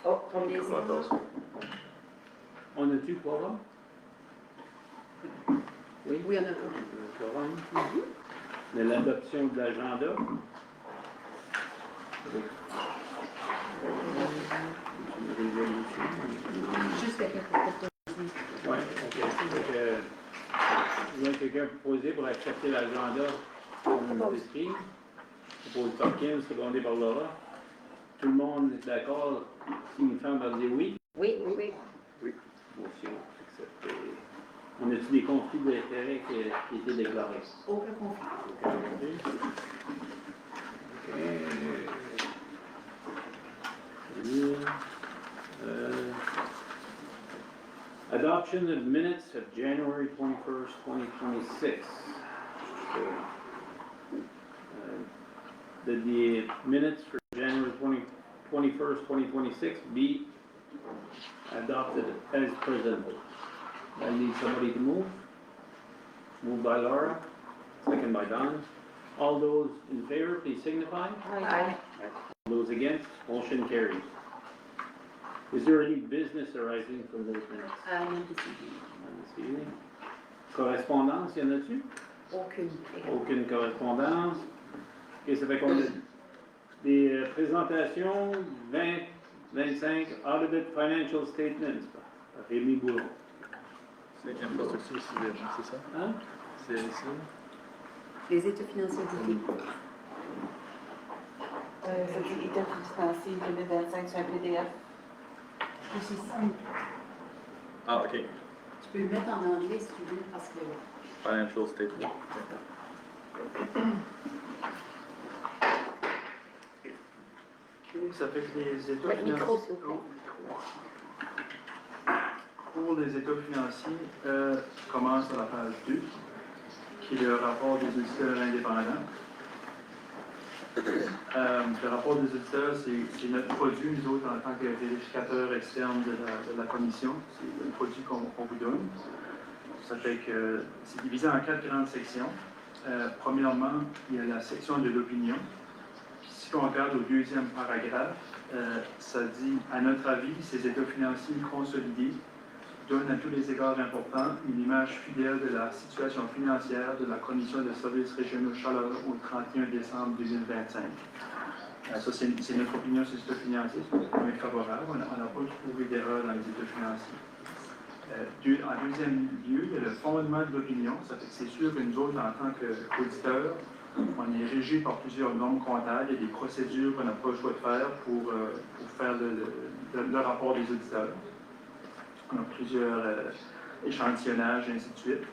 Oh, pour les autres. On a-tu quorum? Oui, Oui, on a un. quorum. De l'adoption de l'agenda. Juste quelqu'un pour Oui, ok. Il y a quelqu'un proposé pour accepter l'agenda comme écrit. Proposé par Kim, secondé par Laura. Tout le monde est d'accord? Si une femme va dire oui? Oui, oui. Oui. Motion acceptée. On a-t-il des conflits d'intérêts qui étaient déclarés? Aucun conflit. Aucun conflit. Adoption of minutes of January 21st, 2026. That the minutes for January 21st, 2026 be adopted as presented. I need somebody to move. Moved by Laura, second by Don. All those in favor, please signify. Aye. Those against, motion carries. Is there any business arising from those minutes? Même décidé. This evening? Correspondance, y en a-tu? Aucune. Aucune correspondance. Ok, ça fait qu'on a des présentations 20-25 Audited Financial Statements par Rémi Boulon. C'est infrastructure civile, c'est ça? Hein? C'est ici? Les états financiers du Ça dit état financier 2025 sur un PDF. C'est ça. Ah, ok. Tu peux le mettre en anglais si tu veux, parce que. Financial statement. Ça fait que les états Le micro, s'il financiers. vous plaît. Pour les états financiers, commence à la page 2, qui est le rapport des auditeurs indépendants. Le rapport des auditeurs, c'est notre produit, nous autres, en tant que vérificateurs externes de la commission. C'est le produit qu'on vous donne. Ça fait que c'est divisé en 4 grandes sections. Premièrement, il y a la section de l'opinion. Si on regarde au deuxième paragraphe, ça dit, à notre avis, ces états financiers consolidés donnent à tous les égards importants une image fidèle de la situation financière de la Commission de services régionaux Chaleur au 31 décembre 2025. Ça, c'est notre opinion sur les états financiers. On est favorable. On n'a pas trouvé d'erreur dans les états financiers. En deuxième lieu, il y a le fondement de l'opinion. Ça fait que c'est sûr que nous autres, en tant qu'auditeurs, on est régi par plusieurs normes comptables. Il y a des procédures qu'on n'a pas le choix de faire pour faire le rapport des auditeurs. On a plusieurs échantillonnages, et ainsi de suite.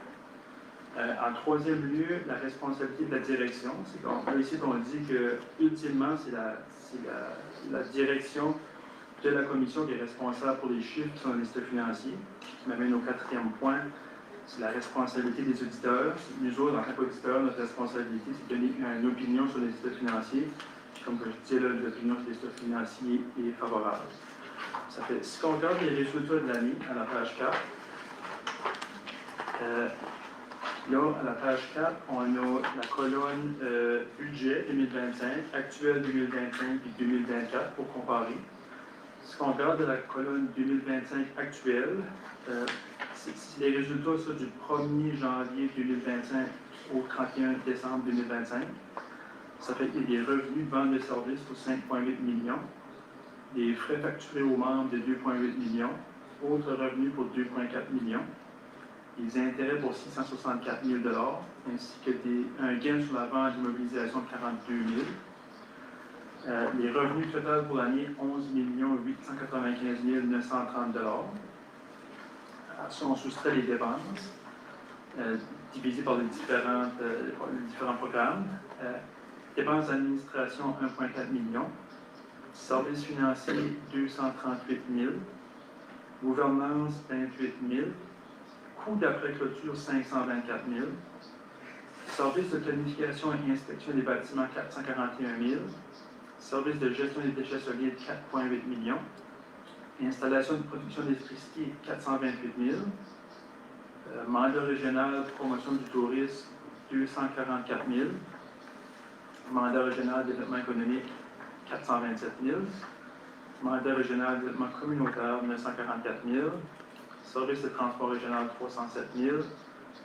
En troisième lieu, la responsabilité de la direction. C'est qu'on ici, on dit que, ultimement, c'est la direction de la commission qui est responsable pour les chiffres qui sont dans les états financiers. Qui m'amène au quatrième point, c'est la responsabilité des auditeurs. Nous autres, en tant qu'auditeurs, notre responsabilité, c'est de donner une opinion sur les états financiers. Puis, comme je disais, l'opinion sur les états financiers est favorable. Ça fait, si on regarde les résultats de l'année à la page 4, là, à la page 4, on a la colonne budget 2025, actuel 2025 et 2024 pour comparer. Si on regarde la colonne 2025 actuelle, c'est les résultats ça, du 1er janvier 2025 au 31 décembre 2025. Ça fait qu'il y a des revenus de vente de services pour 5,8 millions, des frais facturés aux membres de 2,8 millions, autres revenus pour 2,4 millions, des intérêts pour 664 000 ainsi que un gain sur la vente d'immobilisation de 42 000. Les revenus totaux pour l'année, 11 895 930 Si on soustrait les dépenses, divisées par les différents programmes, dépenses d'administration, 1,4 million, services financiers, 238 000, gouvernance, 28 000, coûts d'après-clôture, 524 000, services de planification et inspection des bâtiments, 441 000, services de gestion des déchets solides, 4,8 millions, installation de production d'électricité, 428 000, mandat régional, promotion du tourisme, 244 000, mandat régional, développement économique, 427 000, mandat régional de développement communautaire, 944 000, service de transport régional, 307 000,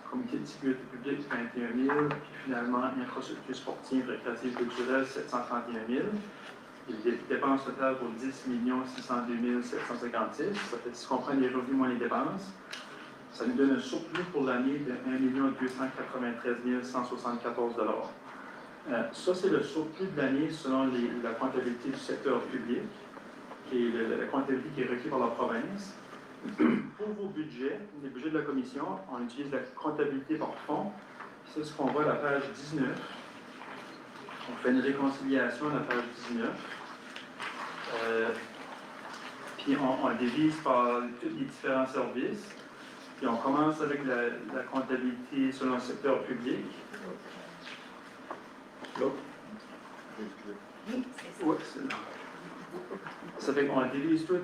comité de sécurité publique, 21 000, puis finalement, infrastructure sportive, récréative, culturelle, 731 000. Et les dépenses totales pour 10 602 756. Ça fait, si on prend les revenus moins les dépenses, ça nous donne un surplus pour l'année de 1 293 174 Ça, c'est le surplus de l'année selon la comptabilité du secteur public, qui est la comptabilité qui est requise par la province. Pour vos budgets, les budgets de la commission, on utilise la comptabilité par fonds. C'est ce qu'on voit à la page 19. On fait une réconciliation à la page 19. Puis on divise par tous les différents services. Puis on commence avec la comptabilité selon le secteur public. L'autre? Oui, c'est ça. Oui, c'est là. Ça fait qu'on divise tout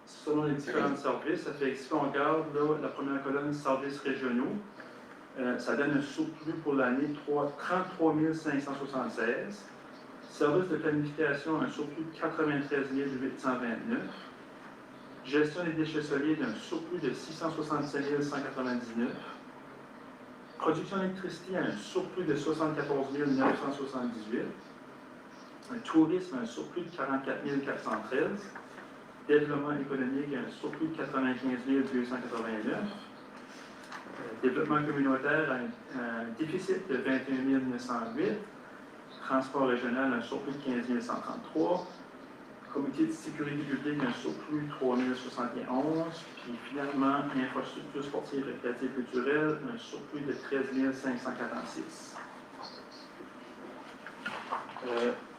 selon les différents services. Ça fait que si on regarde là, la première colonne, services régionaux, ça donne un surplus pour l'année 33 576. Service de planification, un surplus de 93 829. Gestion des déchets solides, un surplus de 665 199. Production d'électricité, un surplus de 74 978. Un tourisme, un surplus de 44 413. Développement économique, un surplus de 95 289. Développement communautaire, un déficit de 21 908. Transport régional, un surplus de 15 133. Comité de sécurité publique, un surplus de 3 071. Puis finalement, infrastructure sportive, récréative, culturelle, un surplus de 13 546.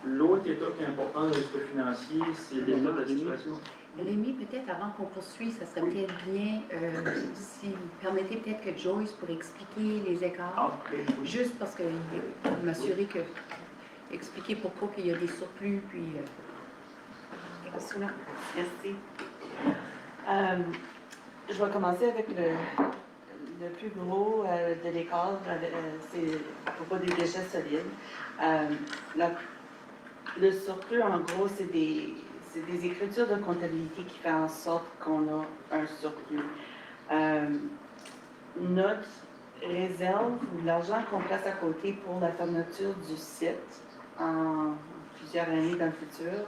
L'autre état qui est important dans l'aspect financier, c'est l'état de la situation. Rémi, peut-être avant qu'on poursuive, ça serait peut-être bien, si vous permettez peut-être que Joyce pour expliquer les écarts, juste parce que m'assurer que, expliquer pourquoi il y a des surplus, puis... Absolument. Merci. Je vais commencer avec le plus gros de l'écart, c'est à propos des déchets solides. Le surplus, en gros, c'est des écritures de comptabilité qui font en sorte qu'on a un surplus. Notre réserve ou l'argent qu'on place à côté pour la fermeture du site en plusieurs années dans le futur,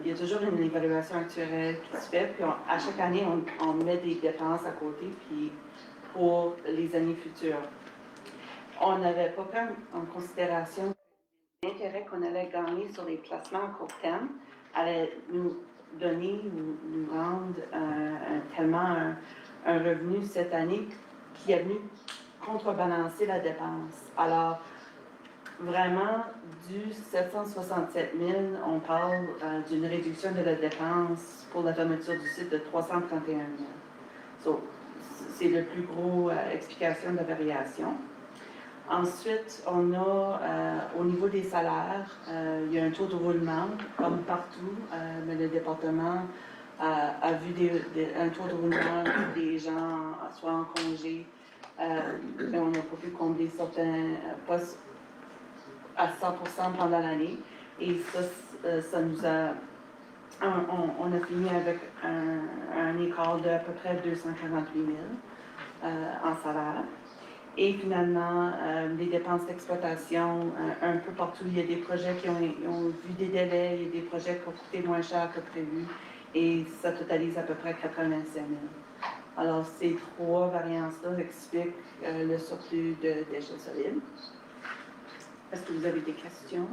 il y a toujours une évaluation actuelle qui se fait, puis à chaque année, on met des dépenses à côté puis pour les années futures. On n'avait pas pris en considération l'intérêt qu'on allait gagner sur les placements à court terme allait nous donner ou nous rendre tellement un revenu cette année qui est venu contrebalancer la dépense. Alors, vraiment, du 767 000, on parle d'une réduction de la dépense pour la fermeture du site de 331 000. So, c'est la plus grosse explication de la variation. Ensuite, on a, au niveau des salaires, il y a un taux de roulement, comme partout, mais le département a vu un taux de roulement des gens soit en congé, mais on n'a pas pu combler certains postes à 100% pendant l'année. Et ça nous a... On a fini avec un écart de à peu près 248 000 en salaire. Et finalement, les dépenses d'exploitation, un peu partout, il y a des projets qui ont vu des délais, il y a des projets qui ont coûté moins cher que prévu, et ça totalise à peu près 85 000. Alors, ces trois variances-là expliquent le surplus de déchets solides. Est-ce que vous avez des questions?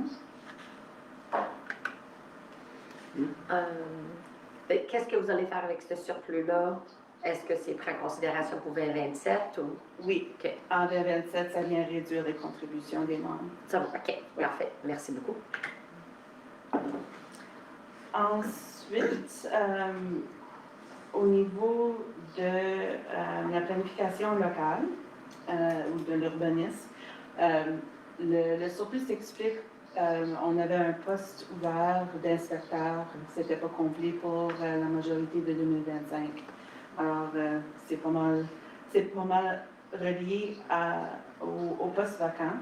Qu'est-ce que vous allez faire avec ce surplus-là? Est-ce que c'est pris en considération pour 2027 ou? Oui. OK. En 2027, ça vient réduire les contributions des membres. Ça va, OK. Parfait. Merci beaucoup. Ensuite, au niveau de la planification locale ou de l'urbanisme, le surplus s'explique. On avait un poste ouvert d'inspecteur, c'était pas complet pour la majorité de 2025. Alors, c'est pas mal relié au poste vacant.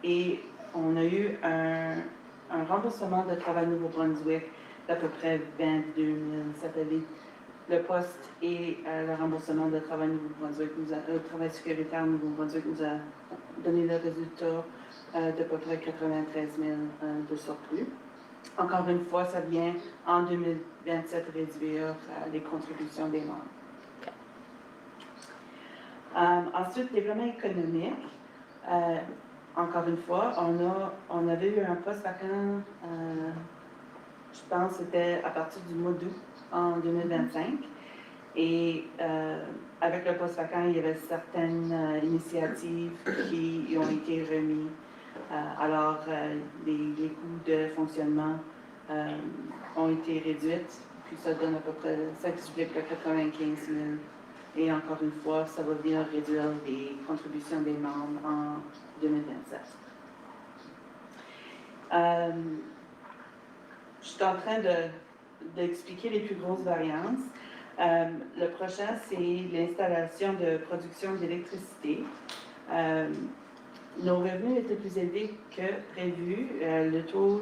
Et on a eu un remboursement de Travail Nouveau-Brunswick d'à peu près 22 000. Ça fait le poste et le remboursement de travail Nouveau-Brunswick, le travail sécuritaire Nouveau-Brunswick nous a donné le résultat d'à peu près 93 000 de surplus. Encore une fois, ça vient en 2027 réduire les contributions des membres. Ensuite, développement économique. Encore une fois, on avait eu un poste vacant, je pense que c'était à partir du mois d'août en 2025. Et avec le poste vacant, il y avait certaines initiatives qui ont été remises. Alors, les coûts de fonctionnement ont été réduits, puis ça donne à peu près, ça explique le 95 000. Et encore une fois, ça va venir réduire les contributions des membres en 2027. Je suis en train d'expliquer les plus grosses variances. Le prochain, c'est l'installation de production d'électricité. Nos revenus étaient plus élevés que prévu. Le taux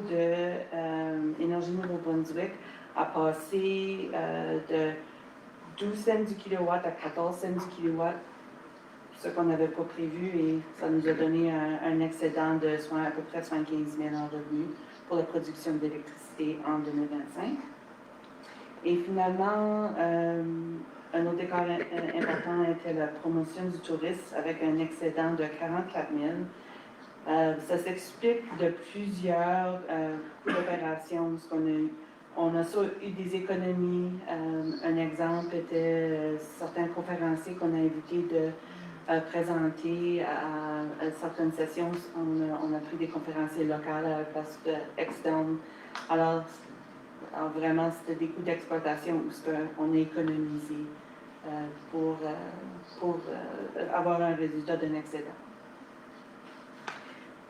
d'Énergie Nouveau-Brunswick a passé de 12 cents du kilowatt à 14 cents du kilowatt, ce qu'on n'avait pas prévu, et ça nous a donné un excédent de à peu près 75 000 en revenus pour la production d'électricité en 2025. Et finalement, un autre écart important était la promotion du tourisme avec un excédent de 44 000. Ça s'explique de plusieurs coûts d'opération, ce qu'on a eu. On a eu des économies. Un exemple était certains conférenciers qu'on a invités de présenter à certaines sessions. On a pris des conférenciers locaux à la place externe. Alors, vraiment, c'était des coûts d'exploitation où on a économisé pour avoir un résultat d'un excédent.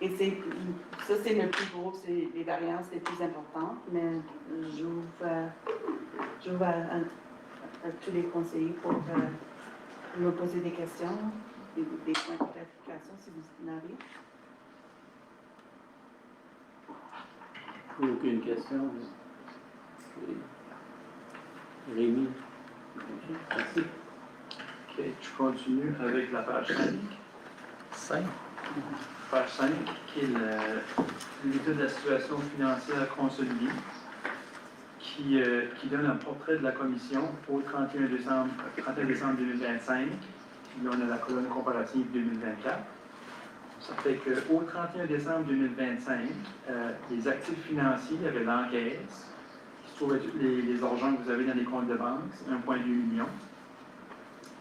Et ça, c'est le plus gros, c'est les variances les plus importantes, mais j'ouvre à tous les conseillers pour me poser des questions, des points de clarification si vous en avez. Aucune question. Rémi. Merci. OK, je continue avec la page 5. 5. Page 5, qui est l'étude de la situation financière consolidée, qui donne un portrait de la commission au 31 décembre 2025. Puis là, on a la colonne comparative 2024. Ça fait qu'au 31 décembre 2025, les actifs financiers, il y avait l'encaisse, qui se trouve être les argents que vous avez dans les comptes de banque, c'est 1,2 million.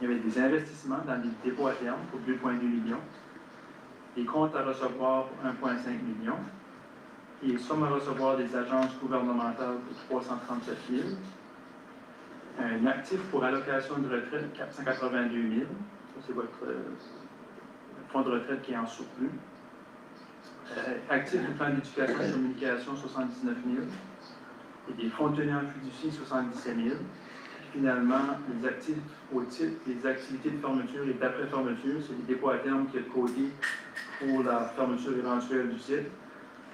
Il y avait des investissements dans des dépôts à terme pour 2,2 millions. Les comptes à recevoir pour 1,5 million. Et les sommes à recevoir des agences gouvernementales pour 337 000. Un actif pour allocation de retraite, 482 000. Ça, c'est votre fonds de retraite qui est en surplus. Actif du plan d'éducation et de communication, 79 000. Et des fonds tenus en fiducie, 77 000. Finalement, les actifs au titre des activités de fermeture et d'après-fermeture, c'est les dépôts à terme qui est de côté pour la fermeture éventuelle du site,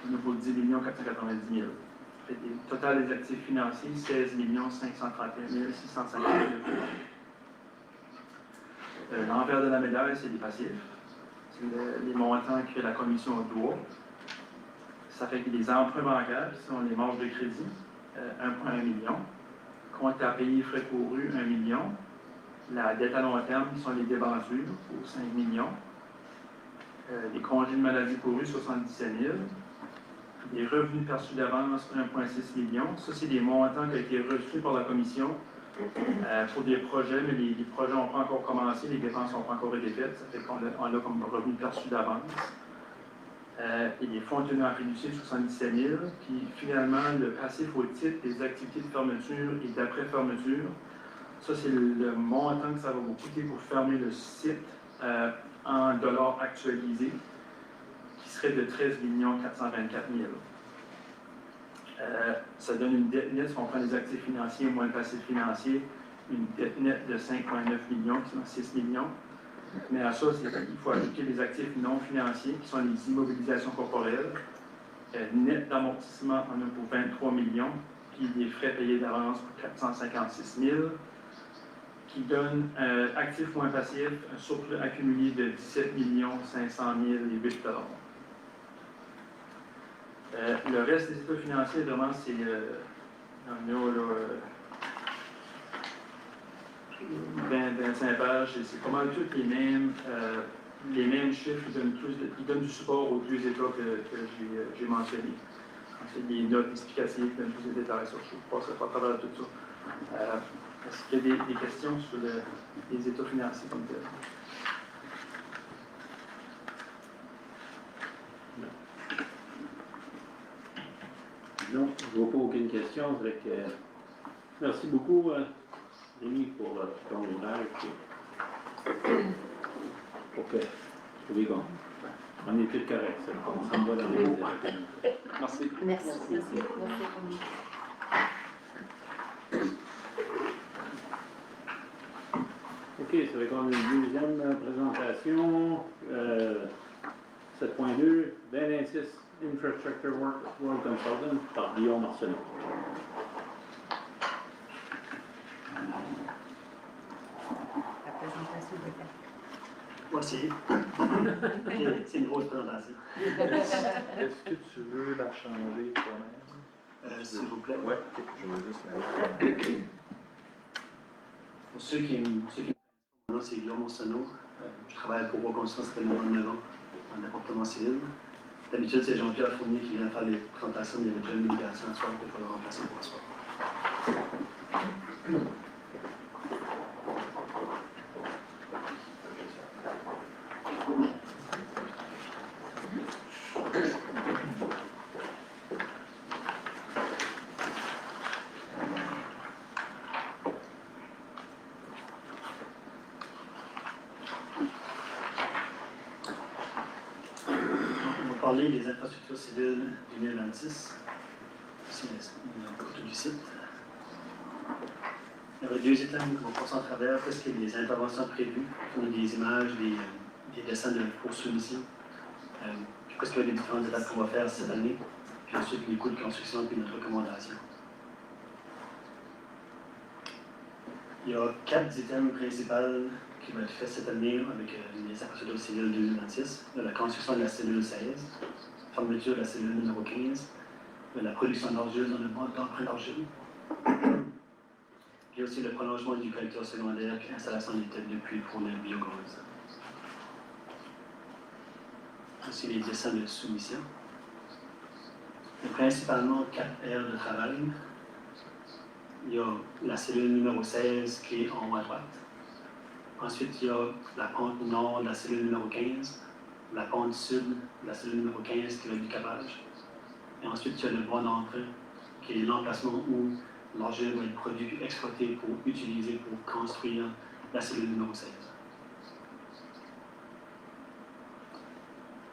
on a pour 10 490 000. Le total des actifs financiers, 16 531 650 000. L'envers de la médaille, c'est les passifs. C'est les montants que la commission doit. Ça fait que les emprunts bancaires, qui sont les marges de crédit, 1,1 million. Compte à payer frais courus, 1 million. La dette à long terme, qui sont les débentures, pour 5 millions. Les congés de maladie courus, 77 000. Les revenus perçus d'avance, 1,6 million. Ça, c'est des montants qui ont été reçus par la commission pour des projets, mais les projets n'ont pas encore commencé, les dépenses n'ont pas encore été faites. Ça fait qu'on a comme revenu perçu d'avance. Et les fonds tenus en fiducie, 77 000. Puis finalement, le passif au titre des activités de fermeture et d'après-fermeture, ça, c'est le montant que ça va vous coûter pour fermer le site en dollars actualisés, qui serait de 13 424 000. Ça donne une dette nette, si on prend les actifs financiers moins le passif financier, une dette nette de 5,9 millions, qui sont 6 millions. Mais à ça, il faut ajouter les actifs non financiers, qui sont les immobilisations corporelles. Net d'amortissement, on a pour 23 millions, puis des frais payés d'avance pour 456 000, qui donne actif moins passif un surplus accumulé de 17 500 008 $. Le reste des états financiers, vraiment, c'est on a là, 25 pages, et c'est pas mal toutes les mêmes chiffres, ils donnent du support aux deux états que j'ai mentionnés. Ensuite, des notes explicatives, donnent plus de détails sur ça. Je ne passerai pas à travers tout ça. Est-ce qu'il y a des questions sur les états financiers comme tel? Non, je ne vois pas aucune question. Merci beaucoup, Rémi, pour ton ouvrage. OK. Je vais bon. On est tout correct, ça. On s'en va dans les Merci. Merci. OK, ça va être une deuxième présentation. 7.2, Benensis Infrastructure World Consultant par Guillaume Arsenault. La présentation de fait. Voici. C'est une grosse présentation. Est-ce que tu veux la changer toi-même? S'il vous plaît. Ouais, ok, je vais juste la Pour ceux qui me connaissent, mon nom c'est Guillaume Arsenault. Je travaille pour Bois Construction, ça fait 9 ans, en appartement civil. D'habitude, c'est Jean-Pierre Fournier qui vient faire les présentations, mais il y avait déjà une médiation à soir, il faut le remplacer pour ce soir. Parler des infrastructures civiles 2026. Ici, il y a un photo du site. Il y aura 2 items qui vont passer en travers. Qu'est-ce qu'il y a des interventions prévues? On a des images, des dessins pour soumission. Qu'est-ce qu'il y a des différentes étapes qu'on va faire cette année? Puis ensuite, les coûts de construction puis notre recommandation. Il y a 4 items principaux qui vont être faits cette année avec les infrastructures civiles 2026. La construction de la cellule 16, fermeture de la cellule numéro 15, la production d'argile dans le banc d'emprunt d'argile, puis aussi le prolongement du collecteur secondaire et l'installation des têtes de puits pour le biogaz. Aussi les dessins de soumission. Il y a principalement 4 aires de travail. Il y a la cellule numéro 16 qui est en haut à droite. Ensuite, il y a la pente nord de la cellule numéro 15, la pente sud de la cellule numéro 15 qui va du capage. Et ensuite, il y a le bois d'emprunt qui est l'emplacement où l'argile va être produit et exploité pour utiliser pour construire la cellule numéro 16.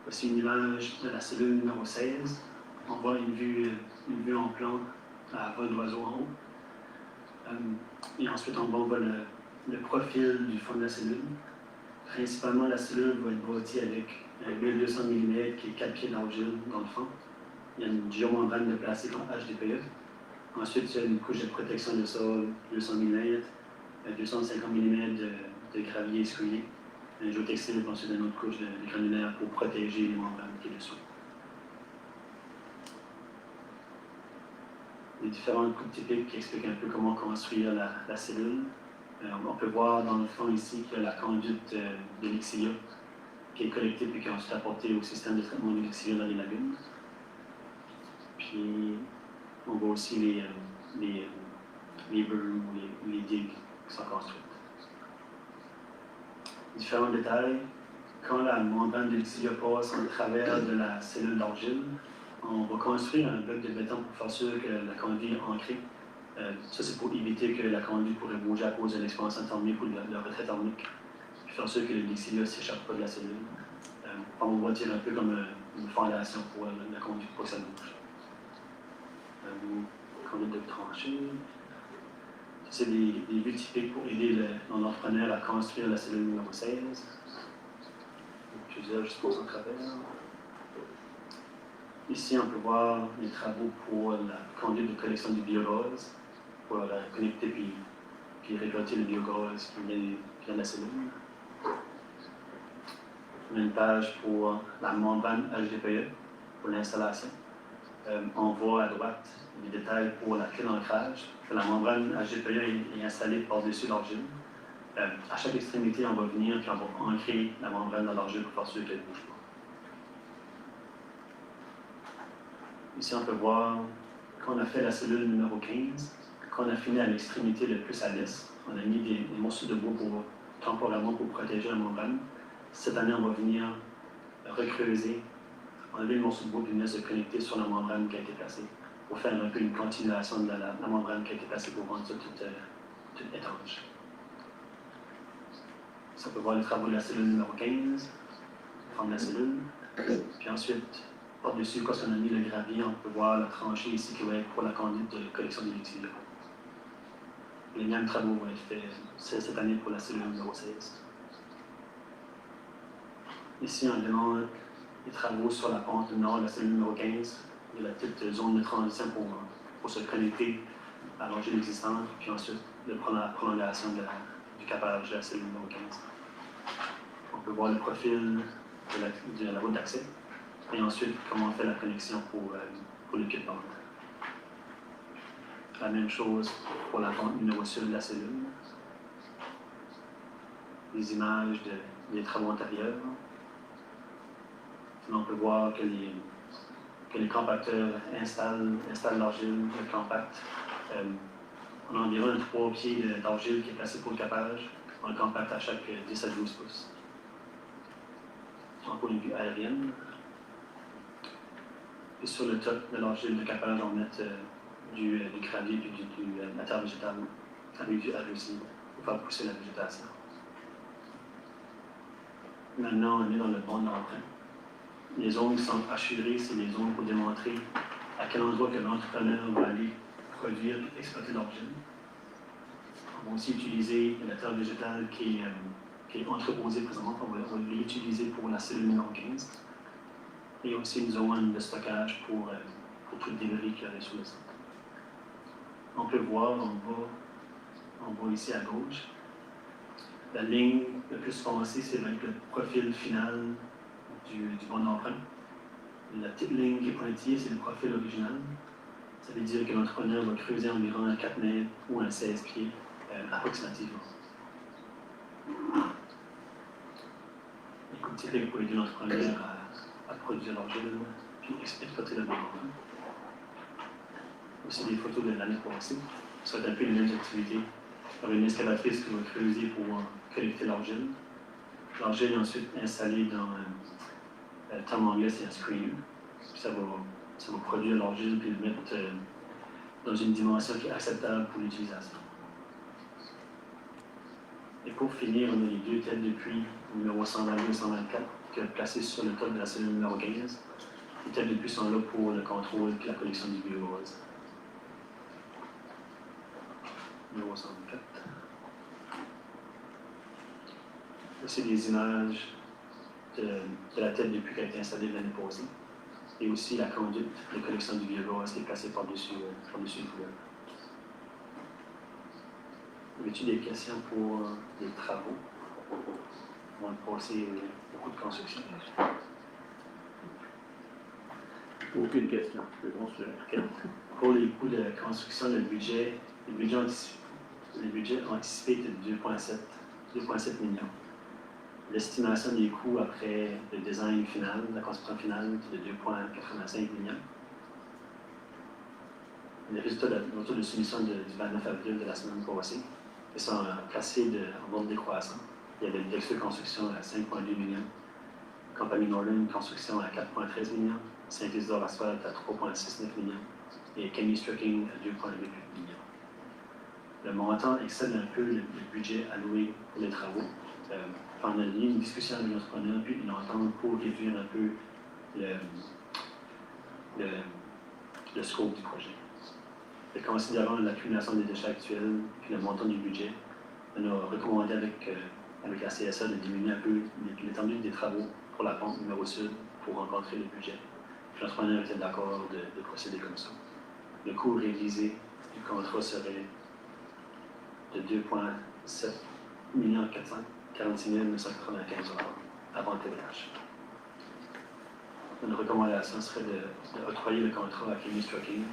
Voici une image de la cellule numéro 16. On voit une vue en plan à vol d'oiseau en haut. Et ensuite, en bas, on voit le profil du fond de la cellule. Principalement, la cellule va être bâtie avec un 1200 mm qui est 4 pieds d'argile dans le fond. Il y a une géomembrane de plastique en HDPE. Ensuite, il y a une couche de protection de sol 200 mm, 250 mm de gravier essuyer, un géotextile, et ensuite une autre couche de granulaire pour protéger les membranes qui sont dessous. Les différentes coupes typiques qui expliquent un peu comment construire la cellule. On peut voir dans le fond ici qu'il y a la conduite de l'Ixilia qui est collectée puis qui est ensuite apportée au système de traitement de l'Ixilia dans les lagunes. Puis on voit aussi les berms ou les digues qui sont construites. Différents détails. Quand la membrane de l'Ixilia passe en travers de la cellule d'argile, on va construire un bloc de béton pour faire sûr que la conduite est ancrée. Ça, c'est pour éviter que la conduite pourrait bouger à cause de l'expansion thermique ou de la retraite thermique. Puis faire sûr que le lixilia ne s'échappe pas de la cellule. On va tirer un peu comme une fondation pour la conduite pour que ça bouge. Conduite de tranchée. C'est des vues typiques pour aider l'entrepreneur à construire la cellule numéro 16. Plusieurs juste pour son travers. Ici, on peut voir les travaux pour la conduite de collection du biogaz, pour la connecter puis récolter le biogaz qui vient de la cellule. On a une page pour la membrane HDPE, pour l'installation. On voit à droite les détails pour la clé d'ancrage. La membrane HDPE est installée par-dessus l'argile. À chaque extrémité, on va venir et on va ancrer la membrane dans l'argile pour faire sûr qu'elle ne bouge pas. Ici, on peut voir qu'on a fait la cellule numéro 15, qu'on a fini à l'extrémité le plus à l'est. On a mis des morceaux de bois temporairement pour protéger la membrane. Cette année, on va venir recreuser, enlever le morceau de bois et venir se connecter sur la membrane qui a été placée pour faire un peu une continuation de la membrane qui a été placée pour rendre ça tout étanche. Ça, on peut voir les travaux de la cellule numéro 15, forme de la cellule. Puis ensuite, par-dessus, quand on a mis le gravier, on peut voir la tranchée ici qui va être pour la conduite de collection d'électricité. Les mêmes travaux vont être faits cette année pour la cellule numéro 16. Ici, on demande les travaux sur la pente nord de la cellule numéro 15. Il y a la petite zone de transition pour se connecter à l'argile existante, puis ensuite la prolongation du capage de la cellule numéro 15. On peut voir le profil de la route d'accès. Et ensuite, comment on fait la connexion pour le pied de pente. La même chose pour la pente numéro sud de la cellule. Les images des travaux antérieurs. Là, on peut voir que les compacteurs installent l'argile, le compact. On a environ 3 pieds d'argile qui est placé pour le capage. On le compacte à chaque 10 à 12 pouces. En point de vue aérienne. Et sur le top de l'argile de capage, on met du gravier et de la terre végétale avec du REC pour faire pousser la végétation. Maintenant, on est dans le bon emprunt. Les zones qui sont hachurées, c'est les zones pour démontrer à quel endroit que l'entrepreneur va aller produire et exploiter l'argile. On va aussi utiliser la terre végétale qui est entreposée présentement. On va l'utiliser pour la cellule numéro 15. Et aussi une zone de stockage pour tout le débris qu'il y aurait sur le sol. On peut voir en bas ici à gauche, la ligne le plus foncée, c'est le profil final du bon emprunt. La petite ligne qui est pointillée, c'est le profil original. Ça veut dire que l'entrepreneur va creuser environ un 4 mètres ou un 16 pieds approximativement. Écoute, typique pour aider l'entrepreneur à produire l'argile puis exploiter le bon emprunt. Aussi des photos de l'année passée. Ça va être un peu les mêmes activités. Il y a une excavatrice qui va creuser pour collecter l'argile. L'argile est ensuite installée dans le terme anglais, c'est un screen. Puis ça va produire l'argile puis le mettre dans une dimension qui est acceptable pour l'utilisation. Et pour finir, on a les 2 têtes de puits numéro 122 et 124 qui sont placées sur le top de la cellule numéro 15. Les têtes de puits sont là pour le contrôle et la collection du biogaz. Numéro 124. Voici des images de la tête de puits qui a été installée l'année passée. Et aussi la conduite de collection du biogaz qui est placée par-dessus le fleuve. Avez-tu des questions pour les travaux? On va passer beaucoup de construction. Aucune question. Je peux construire. Okay. Pour les coûts de construction, le budget anticipé est de 2,7 millions. L'estimation des coûts après le design final, la construction finale, est de 2,85 millions. Les résultats de soumission du 29 avril de la semaine passée sont placés en mode décroissant. Il y avait Dexter Construction à 5,2 millions, Compagnie Norland Construction à 4,13 millions, Saint-Isidore Asphalt à 3,69 millions et Kenny Striking à 2,88 millions. Le montant excède un peu le budget alloué pour les travaux. On a eu une discussion avec l'entrepreneur puis une entente pour réduire un peu le scope du projet. Et considérant l'accumulation des déchets actuels et le montant du budget, on a recommandé avec la CSA de diminuer un peu l'étendue des travaux pour la pente numéro sud pour rencontrer le budget l'entrepreneur était d'accord de procéder comme ça. Le coût réalisé du contrat serait de 2,7 446 995 avant le TVH. Une recommandation serait d'octroyer le contrat à Kenny Trucking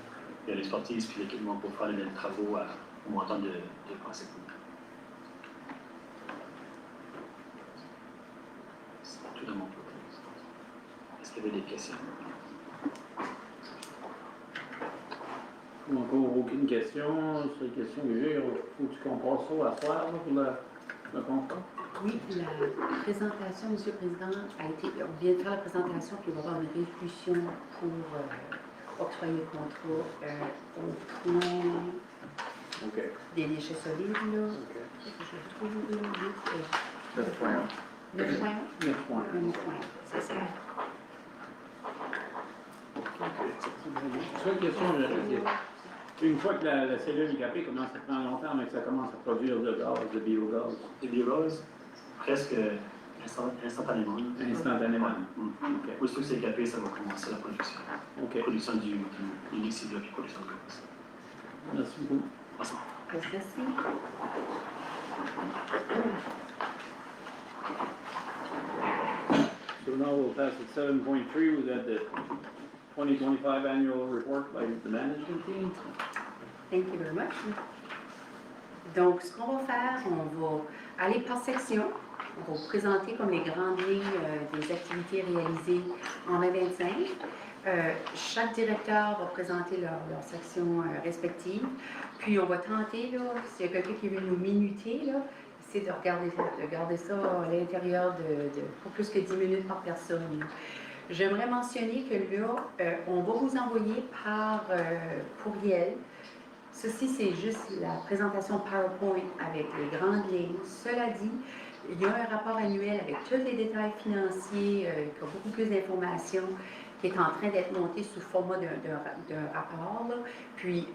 et les sportifs puis l'équipement pour faire les mêmes travaux au montant de 2,7 millions. C'est tout de mon côté. Est-ce qu'il y avait des questions? Encore aucune question. C'est une question que j'ai. Faut-tu qu'on passe ça à soir là, pour le contrat? Oui, la présentation, M. le Président, a été. On vient de faire la présentation, puis il va y avoir une réflexion pour octroyer le contrat au point OK. des déchets solides, là. OK. Je trouve là, 9.1. 9 points. 9 points. 9 points, c'est ça. Seule question, une fois que la cellule est capée, comment ça prend longtemps mais que ça commence à produire de gaz, de biogaz? Le biogaz, presque instantanément. Instantanément. OK. Aussitôt que c'est capé, ça va commencer la production. OK. Production du liquide, puis production de gaz. Merci beaucoup. Merci. Merci. So now we'll pass at 7.3, we got the 2025 annual report by the management team. Thank you very much. Donc, ce qu'on va faire, on va aller par section. On va vous présenter comme les grandes lignes des activités réalisées en 2025. Chaque directeur va présenter leur section respective. Puis, on va tenter, là, s'il y a quelqu'un qui veut nous minuter, là, c'est de garder ça à l'intérieur de pas plus que 10 minutes par personne. J'aimerais mentionner que là, on va vous envoyer par courriel. Ceci, c'est juste la présentation PowerPoint avec les grandes lignes. Cela dit, il y a un rapport annuel avec tous les détails financiers, qui a beaucoup plus d'informations, qui est en train d'être monté sous format d'un rapport. Là. Puis,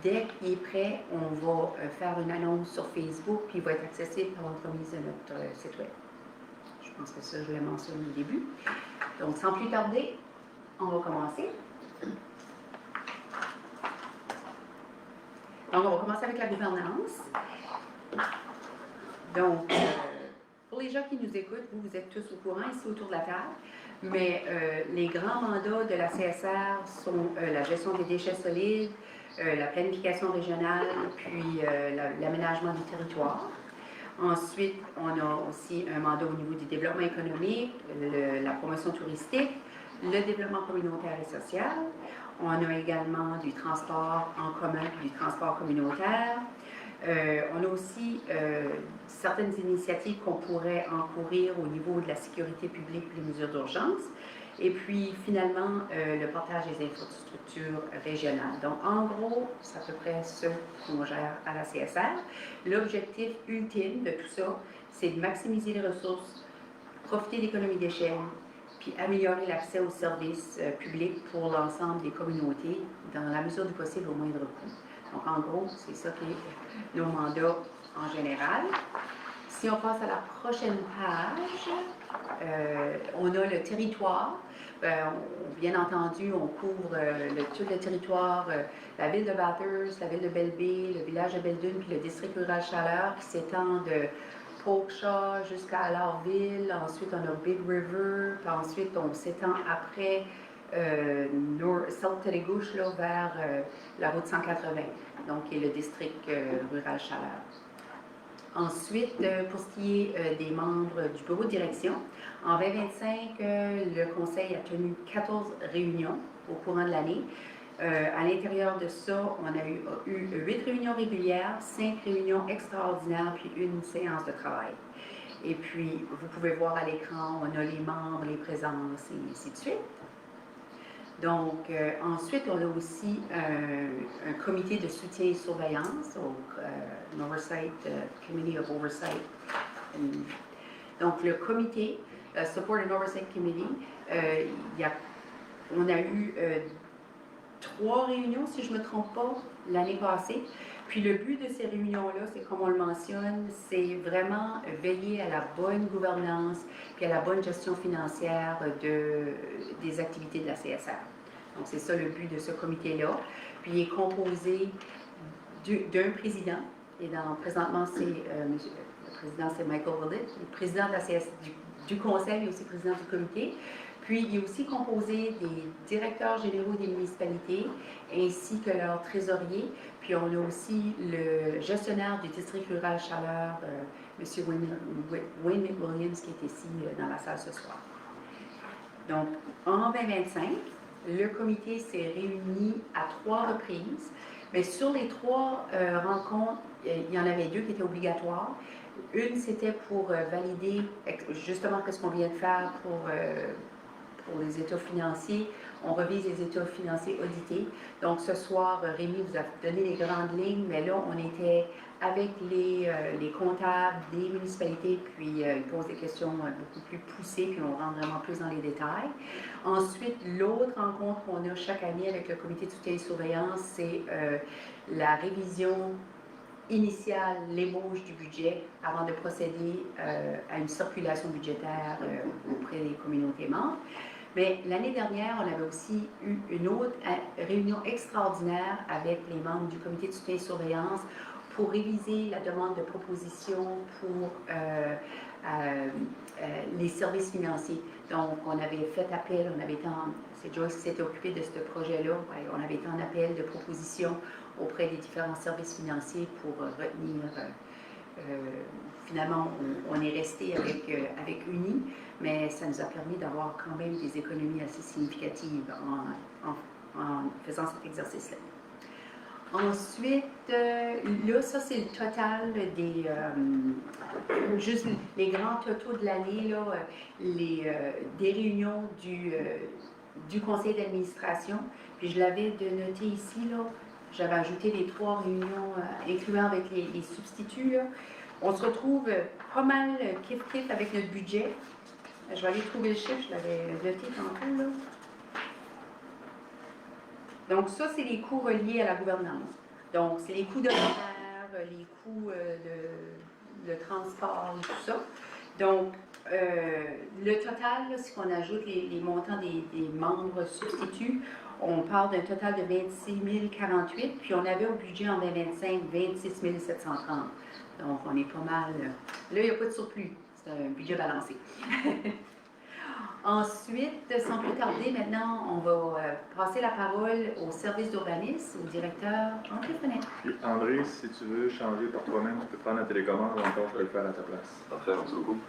dès qu'il est prêt, on va faire une annonce sur Facebook, puis il va être accessible par l'entremise de notre site web. Je pense que ça, je l'ai mentionné au début. Donc, sans plus tarder, on va commencer. Donc, on va commencer avec la gouvernance. Donc, pour les gens qui nous écoutent, vous êtes tous au courant ici autour de la table, mais les grands mandats de la CSR sont la gestion des déchets solides, la planification régionale, puis l'aménagement du territoire. Ensuite, on a aussi un mandat au niveau du développement économique, la promotion touristique, le développement communautaire et social. On a également du transport en commun et du transport communautaire. On a aussi certaines initiatives qu'on pourrait encourir au niveau de la sécurité publique et les mesures d'urgence. Et puis, finalement, le portage des infrastructures régionales. Donc, en gros, c'est à peu près ce qu'on gère à la CSR. L'objectif ultime de tout ça, c'est de maximiser les ressources, profiter d'économies d'échelle, puis améliorer l'accès aux services publics pour l'ensemble des communautés, dans la mesure du possible au moindre coût. Donc, en gros, c'est ça qui est nos mandats en général. Si on passe à la prochaine page, on a le territoire. Bien entendu, on couvre tout le territoire, la ville de Bathurst, la ville de Belle-Baie, le village de Belledune, puis le district rural Chaleur qui s'étend de Polkshaw jusqu'à Lorville. Ensuite, on a Big River. Puis ensuite, on s'étend après South Télégouche vers la route 180, donc qui est le district rural Chaleur. Ensuite, pour ce qui est des membres du bureau de direction, en 2025, le conseil a tenu 14 réunions au courant de l'année. À l'intérieur de ça, on a eu 8 réunions régulières, 5 réunions extraordinaires, puis une séance de travail. Et puis, vous pouvez voir à l'écran, on a les membres, les présences et ainsi de suite. Donc, ensuite, on a aussi un comité de soutien et surveillance, au Oversight Committee of Oversight. Donc, le comité, Support and Oversight Committee, on a eu 3 réunions, si je ne me trompe pas, l'année passée. Puis le but de ces réunions-là, c'est comme on le mentionne, c'est vraiment veiller à la bonne gouvernance puis à la bonne gestion financière des activités de la CSR. Donc, c'est ça le but de ce comité-là. Puis, il est composé d'un président. Et présentement, c'est le président, c'est Michael Willett, le président de la CS, du conseil et aussi président du comité. Puis, il est aussi composé des directeurs généraux des municipalités ainsi que leurs trésoriers. Puis, on a aussi le gestionnaire du district rural Chaleur, M. Wayne McWilliams, qui est ici dans la salle ce soir. Donc, en 2025, le comité s'est réuni à 3 reprises. Mais sur les 3 rencontres, il y en avait 2 qui étaient obligatoires. Une, c'était pour valider justement ce qu'on vient de faire pour les états financiers. On revise les états financiers audités. Donc, ce soir, Rémi vous a donné les grandes lignes, mais là, on était avec les comptables des municipalités, puis ils posent des questions beaucoup plus poussées, puis on rentre vraiment plus dans les détails. Ensuite, l'autre rencontre qu'on a chaque année avec le comité de soutien et surveillance, c'est la révision initiale, l'ébauche du budget avant de procéder à une circulation budgétaire auprès des communautés membres. Mais l'année dernière, on avait aussi eu une autre réunion extraordinaire avec les membres du comité de soutien et surveillance pour réviser la demande de proposition pour les services financiers. Donc, on avait fait appel, c'est Joyce qui s'était occupé de ce projet-là, on avait été en appel de proposition auprès des différents services financiers pour retenir. Finalement, on est resté avec Uni, mais ça nous a permis d'avoir quand même des économies assez significatives en faisant cet exercice-là. Ensuite, là, ça c'est le total des, juste les grands totaux de l'année, là, des réunions du conseil d'administration. Puis je l'avais noté ici, là, j'avais ajouté les 3 réunions, incluant avec les substituts, là. On se retrouve pas mal kiff-kiff avec notre budget. Je vais aller trouver le chiffre, je l'avais noté tantôt, là. Donc, ça, c'est les coûts reliés à la gouvernance. Donc, c'est les coûts de l'horaire, les coûts de transport, tout ça. Donc, le total, là, si on ajoute les montants des membres substituts, on parle d'un total de 26 048, puis on avait au budget en 2025 26 730. Donc, on est pas mal. Là, il n'y a pas de surplus. C'est un budget balancé. Ensuite, sans plus tarder, maintenant, on va passer la parole au service d'urbanisme, au directeur André Fenech. Puis André, si tu veux changer par toi-même, tu peux prendre la télécommande ou encore je vais le faire à ta place. Parfait, merci beaucoup.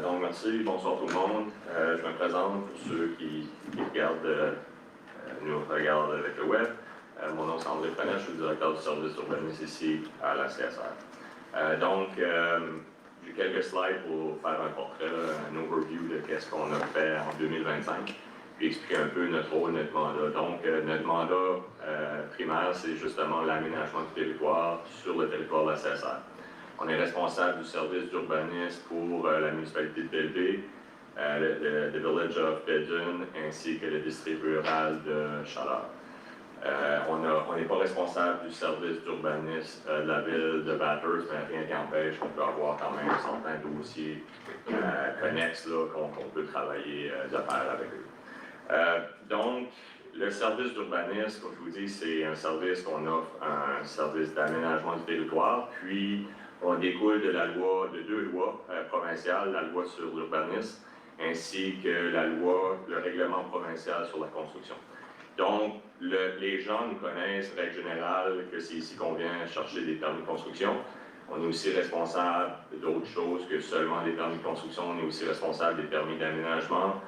Donc, merci, bonsoir tout le monde. Je me présente pour ceux qui nous regardent avec le web. Mon nom c'est André Fenech, je suis le directeur du service d'urbanisme ici à la CSR. Donc, j'ai quelques slides pour faire un portrait, un overview de qu'est-ce qu'on a fait en 2025, puis expliquer un peu notre rôle, notre mandat. Donc, notre mandat primaire, c'est justement l'aménagement du territoire sur le territoire de la CSR. On est responsable du service d'urbanisme pour la municipalité de Belleville, le Village of Bedun, ainsi que le district rural de Chaleur. On n'est pas responsable du service d'urbanisme de la ville de Bathurst, mais rien qui empêche qu'on peut avoir quand même certains dossiers connexes qu'on peut travailler de pair avec eux. Donc, le service d'urbanisme, comme je vous dis, c'est un service qu'on offre, un service d'aménagement du territoire, puis on découle de de 2 lois provinciales, la loi sur l'urbanisme, ainsi que le règlement provincial sur la construction. Donc, les gens nous connaissent, règle générale, que c'est ici qu'on vient chercher des permis de construction. On est aussi responsable d'autres choses que seulement des permis de construction. On est aussi responsable des permis d'aménagement,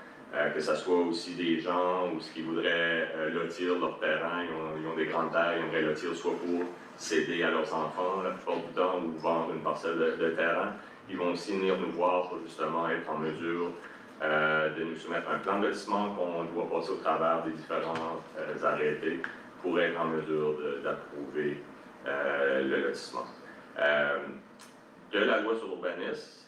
que ce soit aussi des gens ou qui voudraient lotir leur terrain. Ils ont des grandes terres, ils aimeraient lotir soit pour céder à leurs enfants la plupart du temps ou vendre une parcelle de terrain. Ils vont aussi venir nous voir pour justement être en mesure de nous soumettre un plan de lotissement qu'on doit passer au travers des différents arrêtés pour être en mesure d'approuver le lotissement. De la loi sur l'urbanisme,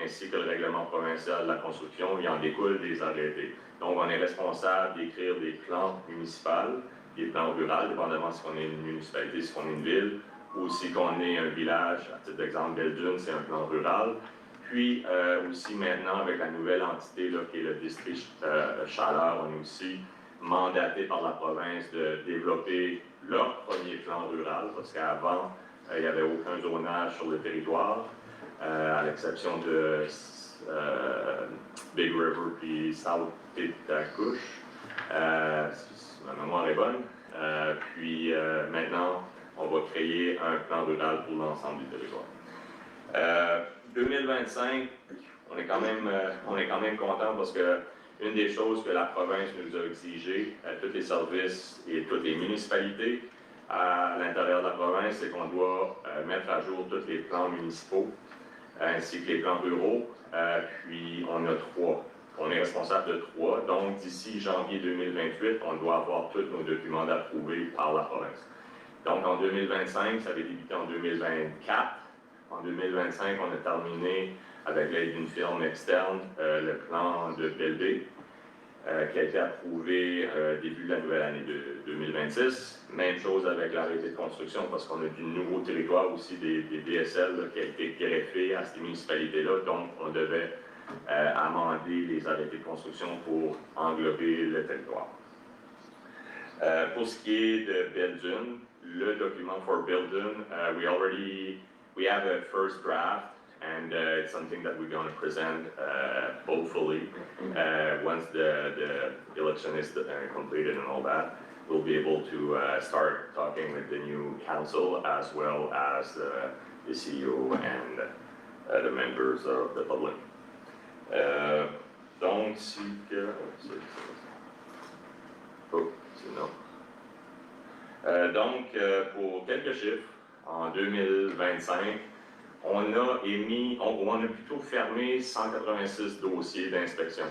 ainsi que le règlement provincial de la construction, il en découle des arrêtés. Donc, on est responsable d'écrire des plans municipaux, des plans ruraux, dépendamment si on est une municipalité, si on est une ville, ou si on est un village. À titre d'exemple, Belledune, c'est un plan rural. Puis aussi maintenant, avec la nouvelle entité là, qui est le district Chaleur, on est aussi mandatés par la province de développer leur premier plan rural, parce qu'avant, il n'y avait aucun zonage sur le territoire, à l'exception de Big River puis South Pétacouche. Ma mémoire est bonne. Maintenant, on va créer un plan rural pour l'ensemble du territoire. 2025, on est quand même content parce que une des choses que la province nous a exigé à tous les services et toutes les municipalités à l'intérieur de la province, c'est qu'on doit mettre à jour tous les plans municipaux ainsi que les plans ruraux. Puis on a 3. On est responsable de 3. Donc d'ici janvier 2028, on doit avoir tous nos documents approuvés par la province. Donc en 2025, ça avait débuté en 2024. En 2025, on a terminé avec l'aide d'une firme externe le plan de Belle-Baie, qui a été approuvé début de la nouvelle année de 2026. Même chose avec l'arrêté de construction, parce qu'on a du nouveau territoire aussi, des DSL là, qui a été greffé à ces municipalités-là. Donc, on devait amender les arrêtés de construction pour englober le territoire. Pour ce qui est de Belledune, le document for Belledune, we have a first draft, and it's something that we're going to present hopefully once the election is completed and all that. We'll be able to start talking with the new council as well as the CEO and the members of the public. Donc, pour quelques chiffres, en 2025, on a plutôt fermé 186 dossiers d'inspection.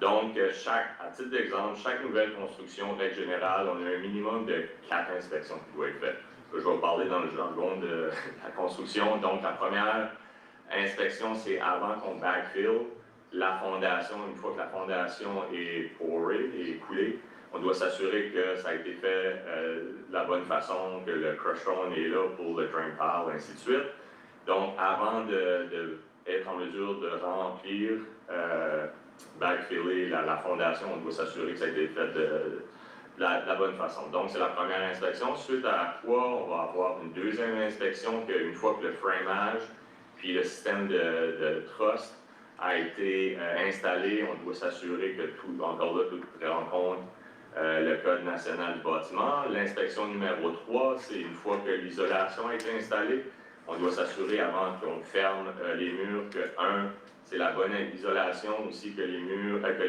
Donc, à titre d'exemple, chaque nouvelle construction, règle générale, on a un minimum de 4 inspections qui doivent être faites. Je vais parler dans le jargon de la construction. Donc, la première inspection, c'est avant qu'on backfill la fondation. Une fois que la fondation est pourrée et coulée, on doit s'assurer que ça a été fait de la bonne façon, que le crush stone est là pour le drain pile, ainsi de suite. Donc, avant d'être en mesure de remplir, backfiller la fondation, on doit s'assurer que ça a été fait de la bonne façon. Donc, c'est la première inspection. Suite à quoi, on va avoir une deuxième inspection qu'une fois que le framage puis le système de truss a été installé, on doit s'assurer que tout rencontre le Code national du bâtiment. L'inspection numéro 3, c'est une fois que l'isolation a été installée, on doit s'assurer avant qu'on ferme les murs que, c'est la bonne isolation aussi, que les murs, que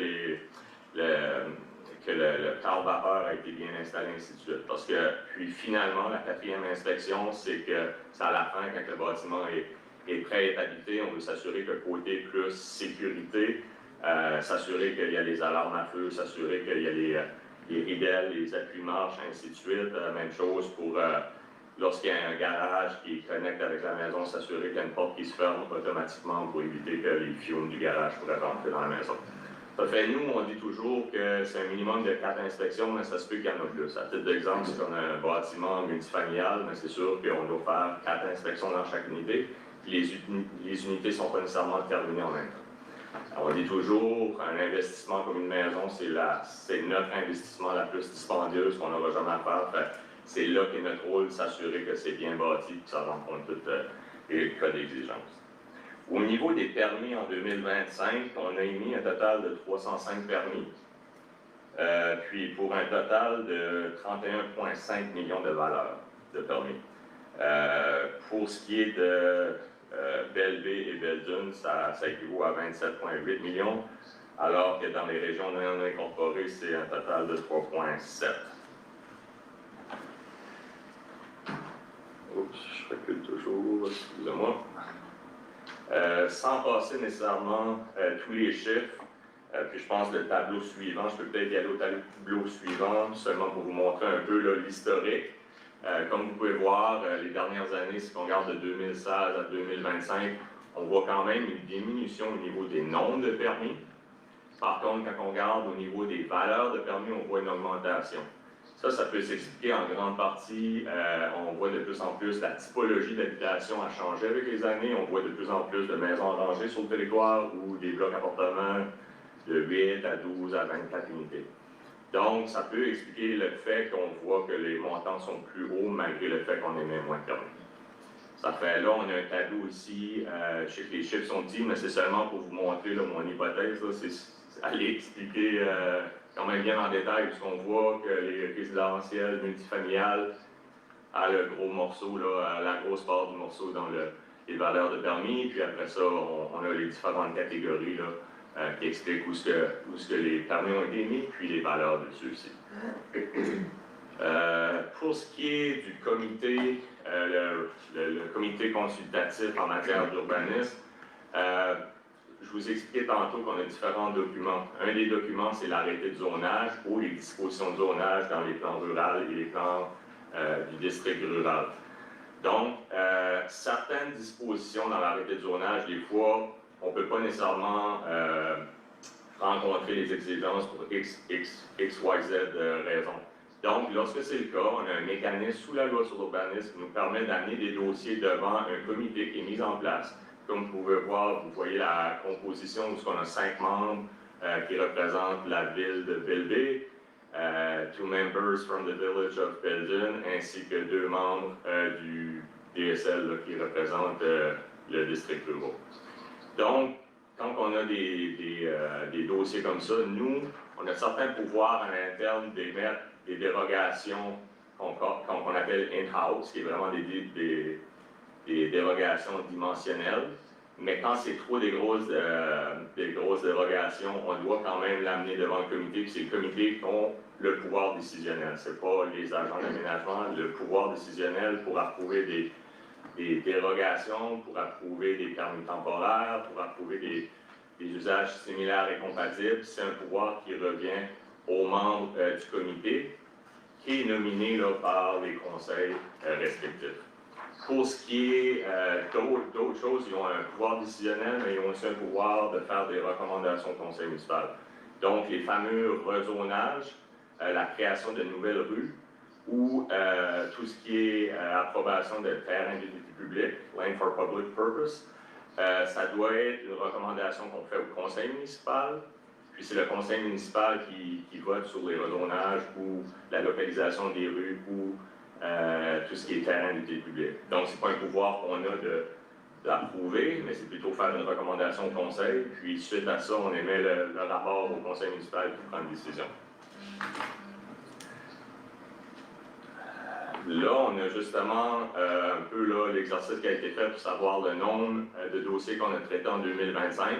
le câble vapeur a été bien installé, ainsi de suite. Parce que, puis finalement, la 4e inspection, c'est que c'est à la fin, quand le bâtiment est prêt à être habité, on veut s'assurer que côté plus sécurité, s'assurer qu'il y a les alarmes à feu, s'assurer qu'il y a les ridelles, les appuis-marches, ainsi de suite. Même chose pour lorsqu'il y a un garage qui connecte avec la maison, s'assurer qu'il y a une porte qui se ferme automatiquement pour éviter que les fumes du garage pourraient rentrer dans la maison. Ça fait, nous, on dit toujours que c'est un minimum de 4 inspections, mais ça se peut qu'il y en a plus. À titre d'exemple, si on a un bâtiment multifamilial, mais c'est sûr qu'on doit faire 4 inspections dans chaque unité. Les unités ne sont pas nécessairement terminées en même temps. Alors, on dit toujours, un investissement comme une maison, c'est notre investissement la plus dispendieuse qu'on n'aura jamais à faire. C'est là qu'est notre rôle, s'assurer que c'est bien bâti, que ça rencontre tous les cas d'exigence. Au niveau des permis en 2025, on a émis un total de 305 permis, puis pour un total de 31,5 millions de valeur de permis. Pour ce qui est de Belle-Baie et Belledune, ça équivaut à 27,8 millions, alors que dans les régions non incorporées, c'est un total de 3,7. Oups, je recule toujours, excusez-moi. Sans passer nécessairement tous les chiffres, puis je pense que le tableau suivant, je peux peut-être y aller au tableau suivant, seulement pour vous montrer un peu l'historique. Comme vous pouvez voir, les dernières années, si on regarde de 2016 à 2025, on voit quand même une diminution au niveau des nombres de permis. Par contre, quand on regarde au niveau des valeurs de permis, on voit une augmentation. Ça peut s'expliquer en grande partie. On voit de plus en plus la typologie d'habitation a changé avec les années. On voit de plus en plus de maisons rangées sur le territoire ou des blocs appartements de 8 à 12 à 24 unités. Donc, ça peut expliquer le fait qu'on voit que les montants sont plus hauts malgré le fait qu'on émet moins de permis. Ça fait là, on a un tableau ici, je sais que les chiffres sont petits, mais c'est seulement pour vous montrer là, mon hypothèse, c'est aller expliquer quand même bien en détail, puisqu'on voit que les résidentiels multifamiliales a le gros morceau, là, la grosse part du morceau dans les valeurs de permis, puis après ça, on a les différentes catégories là, qui expliquent où est-ce que les permis ont été émis, puis les valeurs de ceux-ci. Pour ce qui est du comité, le comité consultatif en matière d'urbanisme, je vous expliquais tantôt qu'on a différents documents. Un des documents, c'est l'arrêté de zonage ou les dispositions de zonage dans les plans ruraux et les plans du district rural. Donc, certaines dispositions dans l'arrêté de zonage, des fois, on ne peut pas nécessairement rencontrer les exigences pour X, Y, Z raisons. Donc, lorsque c'est le cas, on a un mécanisme sous la loi sur l'urbanisme qui nous permet d'amener des dossiers devant un comité qui est mis en place. Comme vous pouvez voir, vous voyez la composition où on a 5 membres qui représentent la ville de Belleville, 2 members from the village of Belden, ainsi que 2 membres du DSL là, qui représentent le district rural. Donc, quand on a des dossiers comme ça, nous, on a certains pouvoirs à l'interne d'émettre des dérogations qu'on appelle in-house, qui est vraiment des dérogations dimensionnelles. Mais quand c'est trop des grosses dérogations, on doit quand même l'amener devant le comité, puis c'est le comité qui ont le pouvoir décisionnel. Ce n'est pas les agents d'aménagement, le pouvoir décisionnel pour approuver des dérogations, pour approuver des permis temporaires, pour approuver des usages similaires et compatibles. C'est un pouvoir qui revient aux membres du comité, qui est nominé là, par les conseils respectifs. Pour ce qui est d'autres choses, ils ont un pouvoir décisionnel, mais ils ont aussi un pouvoir de faire des recommandations au conseil municipal. Donc, les fameux rezonages, la création de nouvelles rues, ou tout ce qui est approbation de terrains d'utilité publique, land for public purpose, ça doit être une recommandation qu'on fait au conseil municipal, puis c'est le conseil municipal qui vote sur les rezonages ou la localisation des rues ou tout ce qui est terrain d'utilité publique. Donc, ce n'est pas un pouvoir qu'on a d'approuver, mais c'est plutôt faire une recommandation au conseil, puis suite à ça, on émet le rapport au conseil municipal qui prend une décision. Là, on a justement un peu l'exercice qui a été fait pour savoir le nombre de dossiers qu'on a traités en 2025,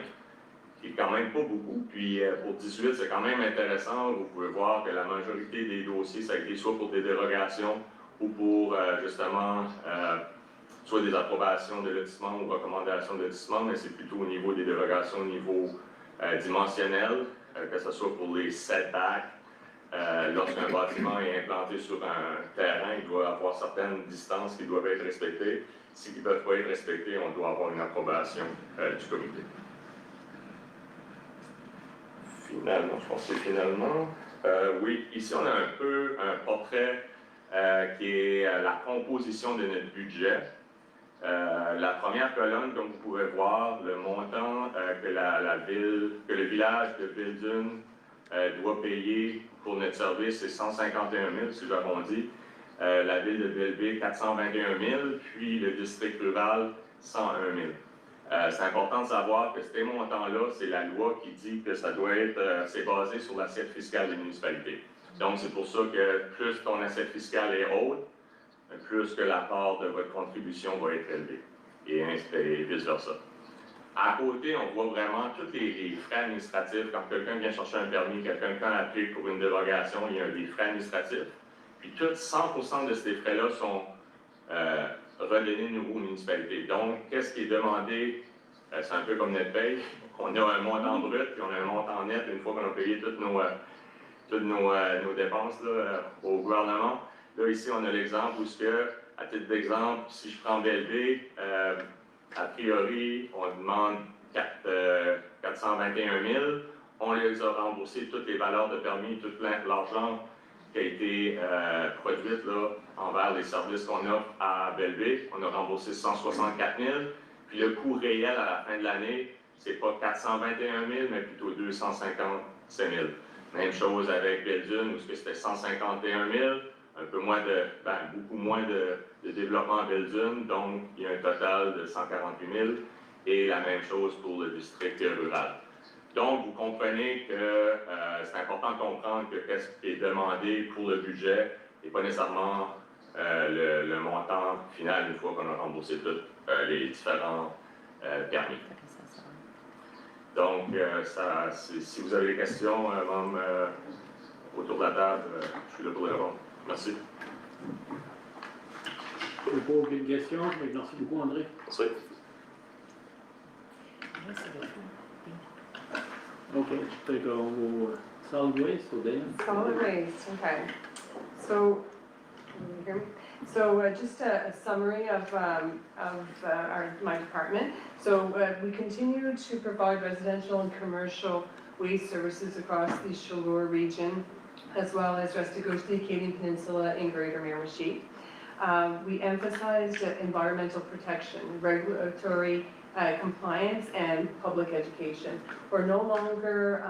qui est quand même pas beaucoup. Puis pour 18, c'est quand même intéressant. Vous pouvez voir que la majorité des dossiers, ça a été soit pour des dérogations ou pour justement soit des approbations de lotissement ou recommandations de lotissement, mais c'est plutôt au niveau des dérogations au niveau dimensionnel, que ce soit pour les setbacks. Lorsqu'un bâtiment est implanté sur un terrain, il doit avoir certaines distances qui doivent être respectées. S'ils ne peuvent pas être respectés, on doit avoir une approbation du comité. Finalement, je pense que c'est finalement. Oui, ici on a un peu un portrait qui est la composition de notre budget. La première colonne, comme vous pouvez voir, le montant que le village de Belden doit payer pour notre service, c'est 151 000, si j'arrondis. La ville de Belleville, 421 000, puis le district rural, 101 000. C'est important de savoir que ces montants-là, c'est la loi qui dit que ça doit être, c'est basé sur l'assiette fiscale des municipalités. Donc, c'est pour ça que plus ton assiette fiscale est haute, plus que la part de votre contribution va être élevée, et vice-versa. À côté, on voit vraiment tous les frais administratifs. Quand quelqu'un vient chercher un permis, quelqu'un qui a appelé pour une dérogation, il y a des frais administratifs. Puis tout 100% de ces frais-là sont redonnés de nouveau aux municipalités. Donc, qu'est-ce qui est demandé? C'est un peu comme notre paye. On a un montant brut, puis on a un montant net une fois qu'on a payé toutes nos dépenses là, au gouvernement. Là, ici, on a l'exemple où, à titre d'exemple, si je prends Belleville, a priori, on demande 421 000. On les a remboursés toutes les valeurs de permis, tout l'argent qui a été produite là, envers les services qu'on offre à Belleville. On a remboursé 164 000. Puis le coût réel à la fin de l'année, c'est pas 421 000, mais plutôt 255 000. Même chose avec Belle-Dune, où c'était 151 000, un peu moins beaucoup moins de développement à Belle-Dune, donc il y a un total de 148 000, et la même chose pour le district rural. Donc, vous comprenez que c'est important de comprendre que ce qui est demandé pour le budget n'est pas nécessairement le montant final une fois qu'on a remboursé tous les différents permis. Donc, si vous avez des questions, membres autour de la table, je suis là pour répondre. Merci. Je n'ai pas aucune question, mais merci beaucoup, André. Merci. OK, fait qu'on va solid waste, so Dan. Solid waste, okay. So, can you hear me? So just a summary of my department. So we continue to provide residential and commercial waste services across the Chaleur region, as well as Restigouche, Acadian Peninsula, and Greater Miramichi. We emphasized environmental protection, regulatory compliance, and public education. We're no longer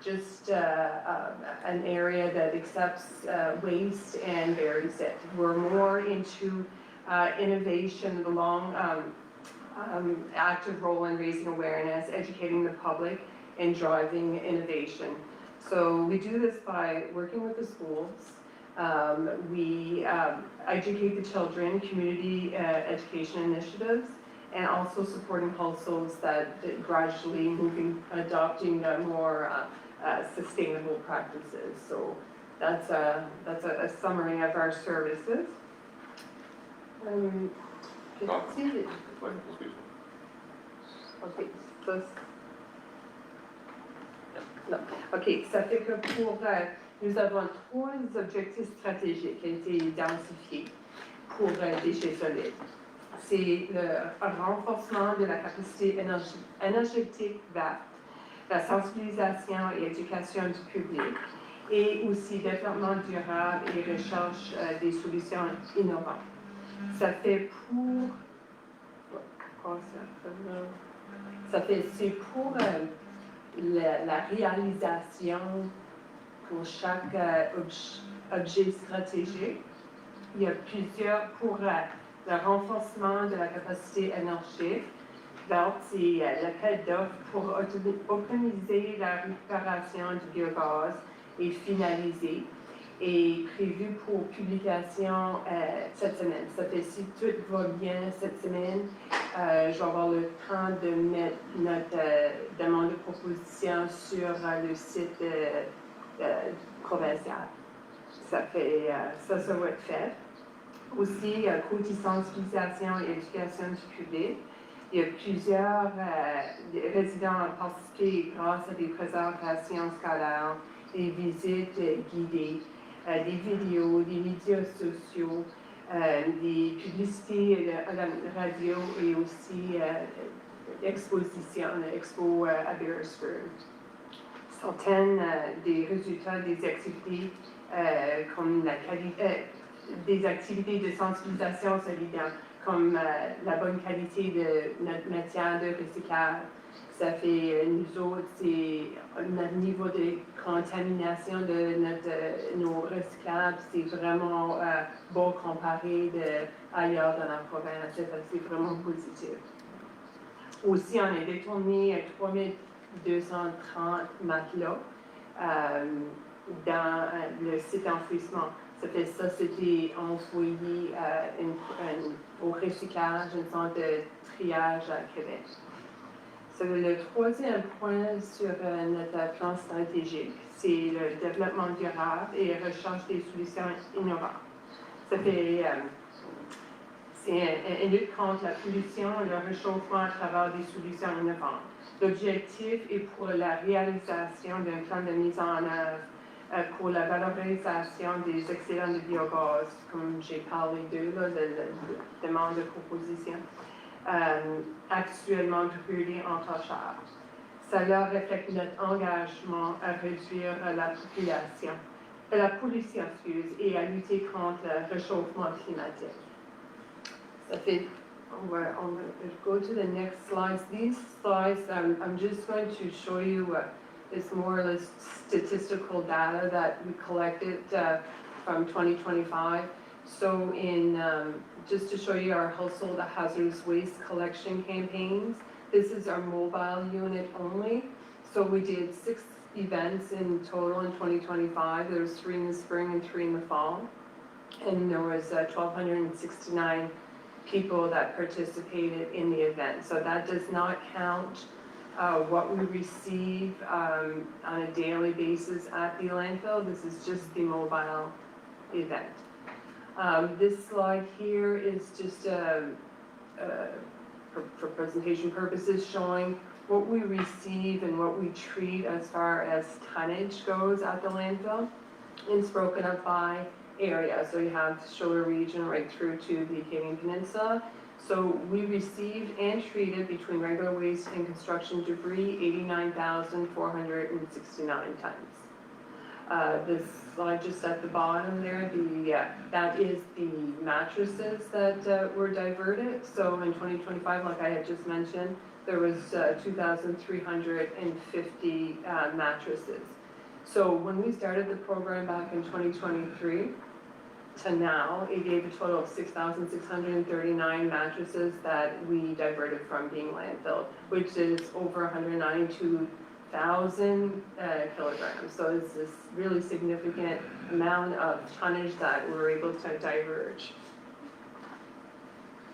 just an area that accepts waste and buries it. We're more into innovation, the long active role in raising awareness, educating the public, and driving innovation. So we do this by working with the schools. We educate the children, community education initiatives, and also supporting households that gradually adopting more sustainable practices. So that's a summary of our services. OK, ça fait que nous avons 3 objectifs stratégiques qui ont été identifiés pour déchets solides. C'est le renforcement de la capacité énergétique verte, la sensibilisation et éducation du public, et aussi développement durable et recherche des solutions innovantes. Ça fait c'est pour la réalisation pour chaque objet stratégique. Il y a plusieurs pour le renforcement de la capacité énergétique. C'est l'appel d'offres pour optimiser la récupération du biogaz et finaliser, et prévu pour publication cette semaine. Ça fait si tout va bien cette semaine, je vais avoir le temps de mettre notre demande de proposition sur le site provincial. Ça va être fait. Aussi, côté sensibilisation et éducation du public, il y a plusieurs résidents ont participé grâce à des présentations scolaires, des visites guidées, des vidéos, des médias sociaux, des publicités à la radio et aussi expositions, expo à Beresford. Certaines des résultats des activités comme des activités de sensibilisation solidaire, comme la bonne qualité de notre matière de recyclage. Ça fait, nous autres, c'est notre niveau de contamination de nos recyclables, c'est vraiment bon comparé ailleurs dans la province. C'est vraiment positif. Aussi, on a détourné 3230 matelas dans le site enfouissement. Ça, c'était envoyé au recyclage, une sorte de triage à Québec. Le troisième point sur notre plan stratégique, c'est le développement durable et la recherche des solutions innovantes. C'est une lutte contre la pollution et le réchauffement à travers des solutions innovantes. L'objectif est pour la réalisation d'un plan de mise en œuvre pour la valorisation des excédents de biogaz, comme j'ai parlé d'eux, de demande de proposition, actuellement brûlés en tâchage. Cela reflète notre engagement à réduire la pollution, et à lutter contre le réchauffement climatique. Ça fait, go to the next slides. These slides, I'm just going to show you It's more or less statistical data that we collected from 2025. So just to show you our household hazardous waste collection campaigns, this is our mobile unit only. So we did 6 events in total in 2025. There was 3 in the spring and 3 in the fall. And there was 1,269 people that participated in the event. So that does not count what we receive on a daily basis at the landfill. This is just the mobile event. This slide here is just for presentation purposes showing what we receive and what we treat as far as tonnage goes at the landfill. It's broken up by area. So you have Schiller Region right through to the Acadian Peninsula. So we received and treated between regular waste and construction debris 89,469 tons. This slide just at the bottom there, that is the mattresses that were diverted. So in 2025, like I had just mentioned, there was 2,350 mattresses. So when we started the program back in 2023 to now, it gave a total of 6,639 mattresses that we diverted from being landfilled, which is over 192,000 kilograms. So it's this really significant amount of tonnage that we're able to diverge.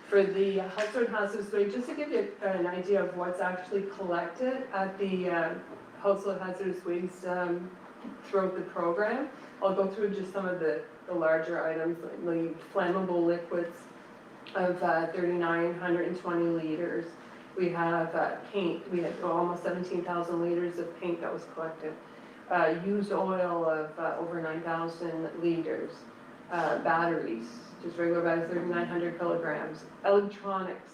For the household hazardous waste, just to give you an idea of what's actually collected at the household hazardous waste throughout the program, I'll go through just some of the larger items, like flammable liquids of 3,920 liters. We have paint, we had almost 17,000 liters of paint that was collected. Used oil of over 9,000 liters. Batteries, just regular batteries, 3,900 kilograms. Electronics,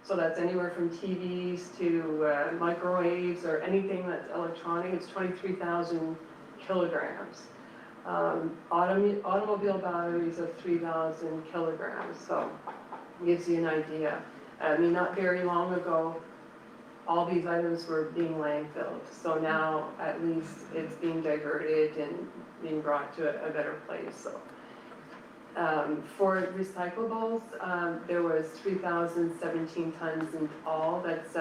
so that's anywhere from TVs to microwaves or anything that's electronic, it's 23,000 kilograms. Automobile batteries of 3,000 kilograms, so it gives you an idea. I mean, not very long ago, all these items were being landfilled, so now at least it's being diverted and being brought to a better place. So for recyclables, there was 3,017 tons in all. That's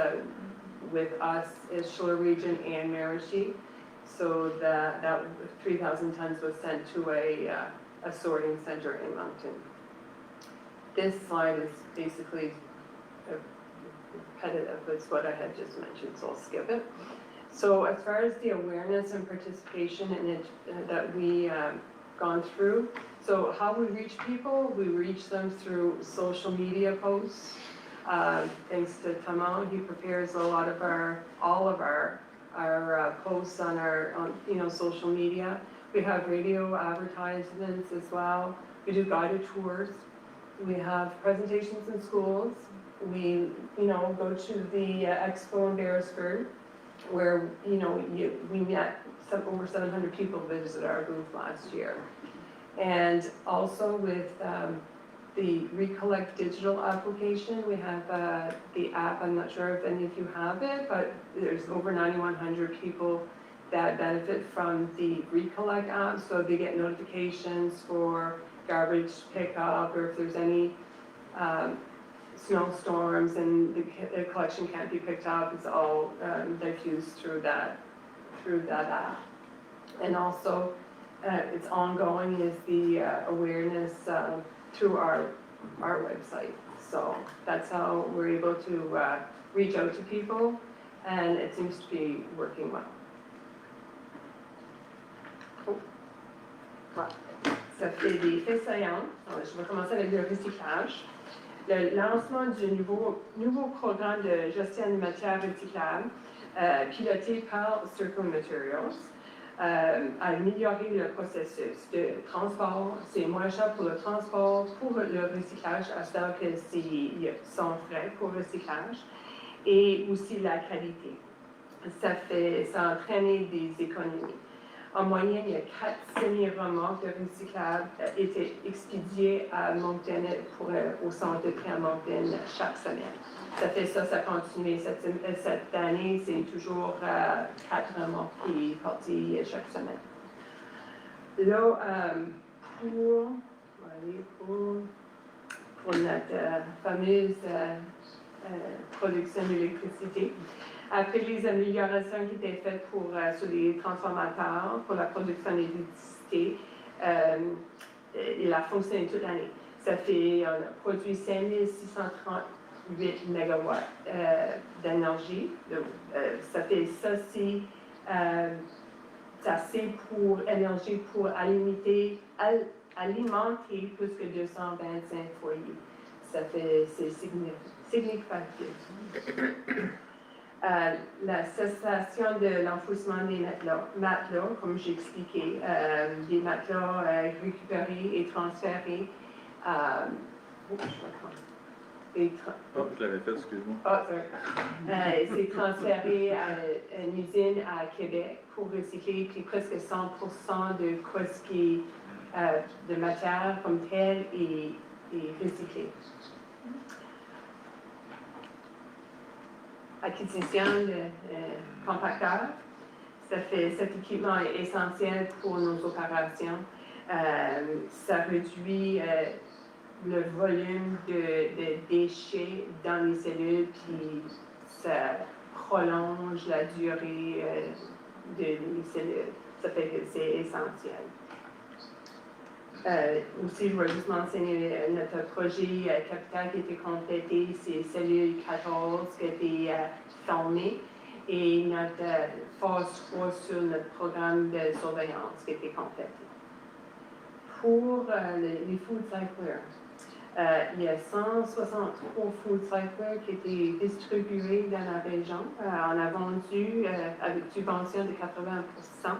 with us is Schiller Region and Miramichi. So that 3,000 tons was sent to a sorting center in Moncton. This slide is basically repetitive. It's what I had just mentioned, so I'll skip it. So as far as the awareness and participation in it that we gone through, so how we reach people, we reach them through social media posts. Thanks to Tamon, he prepares all of our posts on our social media. We have radio advertisements as well. We do guided tours. We have presentations in schools. We go to the expo in Beresford, where we met over 700 people visited our booth last year. And also with the Recollect digital application, we have the app. I'm not sure if any of you have it, but there's over 9,100 people that benefit from the Recollect app, so they get notifications for garbage pickup, or if there's any snowstorms and the collection can't be picked up, it's all diffused through that app. And also, it's ongoing is the awareness through our website. So that's how we're able to reach out to people, and it seems to be working well. Ça fait des faits saillants. Alors, je vais commencer avec le recyclage. Le lancement du nouveau programme de gestion des matières recyclables, piloté par Circle Materials, a amélioré le processus de transport. C'est moins cher pour le transport, pour le recyclage, à ce que c'est sans frais pour le recyclage, et aussi la qualité. Ça a entraîné des économies. En moyenne, il y a 4 semi-remorques de recyclables étaient expédiées à Moncton au centre de tri à Moncton chaque semaine. Ça fait ça continue. Cette année, c'est toujours 4 remorques qui sont parties chaque semaine. Là, pour notre fameuse production d'électricité, après les améliorations qui étaient faites sur les transformateurs pour la production d'électricité, il a fonctionné toute l'année. Ça fait, on a produit 5638 MW d'énergie. Ça fait ça, c'est assez pour énergie pour alimenter plus que 225 foyers. Ça fait, c'est significatif. La cessation de l'enfouissement des matelas, comme j'ai expliqué, des matelas récupérés et transférés. Je l'avais fait, excuse-moi. C'est transféré à une usine à Québec pour recycler, puis presque 100% de ce qui est de matière comme telle est recyclé. Acquisition de compacteurs. Cet équipement est essentiel pour nos opérations. Ça réduit le volume de déchets dans les cellules, puis ça prolonge la durée des cellules. Ça fait que c'est essentiel. Aussi, je vais juste mentionner notre projet capital qui a été complété, c'est cellule 14 qui a été fermée et notre phase 3 sur notre programme de surveillance qui a été complété. Pour les food cyclers, il y a 163 food cyclers qui étaient distribués dans la région. On a vendu avec subvention de 80%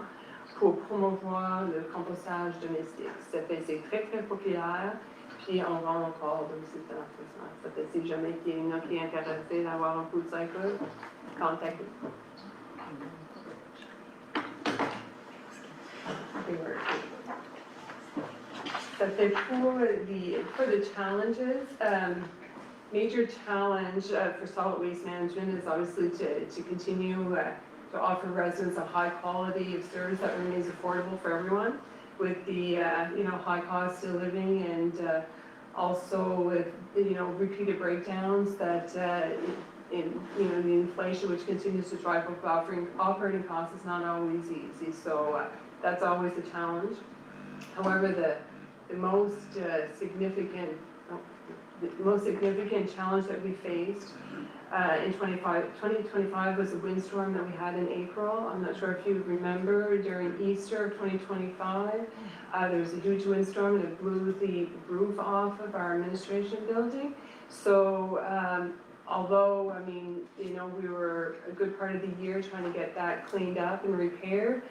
pour promouvoir le compostage domestique. C'est très, très populaire, puis on vend encore de aussi de l'enfouissement. Ça fait si jamais il y en a qui est intéressé d'avoir un food cycle, contactez-nous. Ça fait pour the challenges. Major challenge for solid waste management is obviously to continue to offer residents a high quality of service that remains affordable for everyone with the high cost of living and also with repeated breakdowns that the inflation which continues to drive up operating costs is not always easy. So that's always a challenge. However, the most significant challenge that we faced in 2025 was a windstorm that we had in April. I'm not sure if you remember during Easter of 2025, there was a huge windstorm and it blew the roof off of our administration building. So although, we were a good part of the year trying to get that cleaned up and repaired,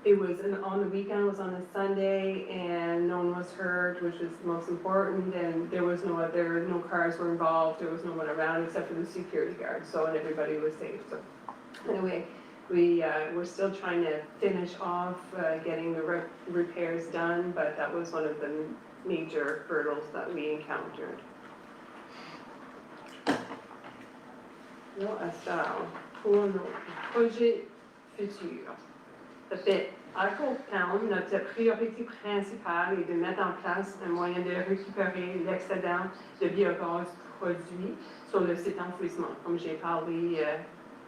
it was on the weekend, it was on a Sunday, and no one was hurt, which was the most important, and there was no cars were involved, there was no one around except for the security guard, and everybody was safe. So anyway, we're still trying to finish off getting the repairs done, but that was one of the major hurdles that we encountered. Pour nos projets futurs. Ça fait, à court terme, notre priorité principale est de mettre en place un moyen de récupérer l'excédent de biogaz produit sur le site d'enfouissement, comme j'ai parlé